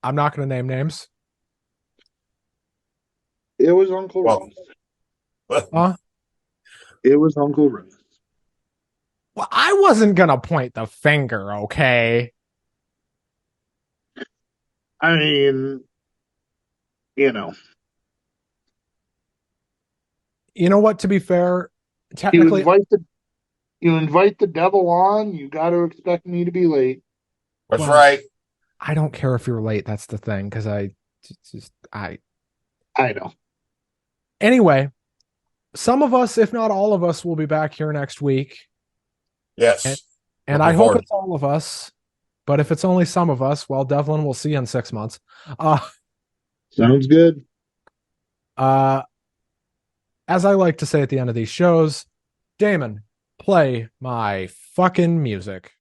I'm not going to name names. It was Uncle well. Russ. Huh? It was Uncle Russ. Well, I wasn't going to point the finger, okay? I mean, you know, You know what? To be fair, you technically, invite the you invite the devil on, you got to expect me to be late. That's well, right. I don't care if you're late. That's the thing, because I. I know. Anyway, some of us, if not all of us, will be back here next week. And, Yes. and I Looking hope forward. it's all of us. But if it's only some of us, well, Devlin, we'll see you in 6 months. Uh, Sounds good. uh, as I like to say at the end of these shows, Damon, play my fucking music.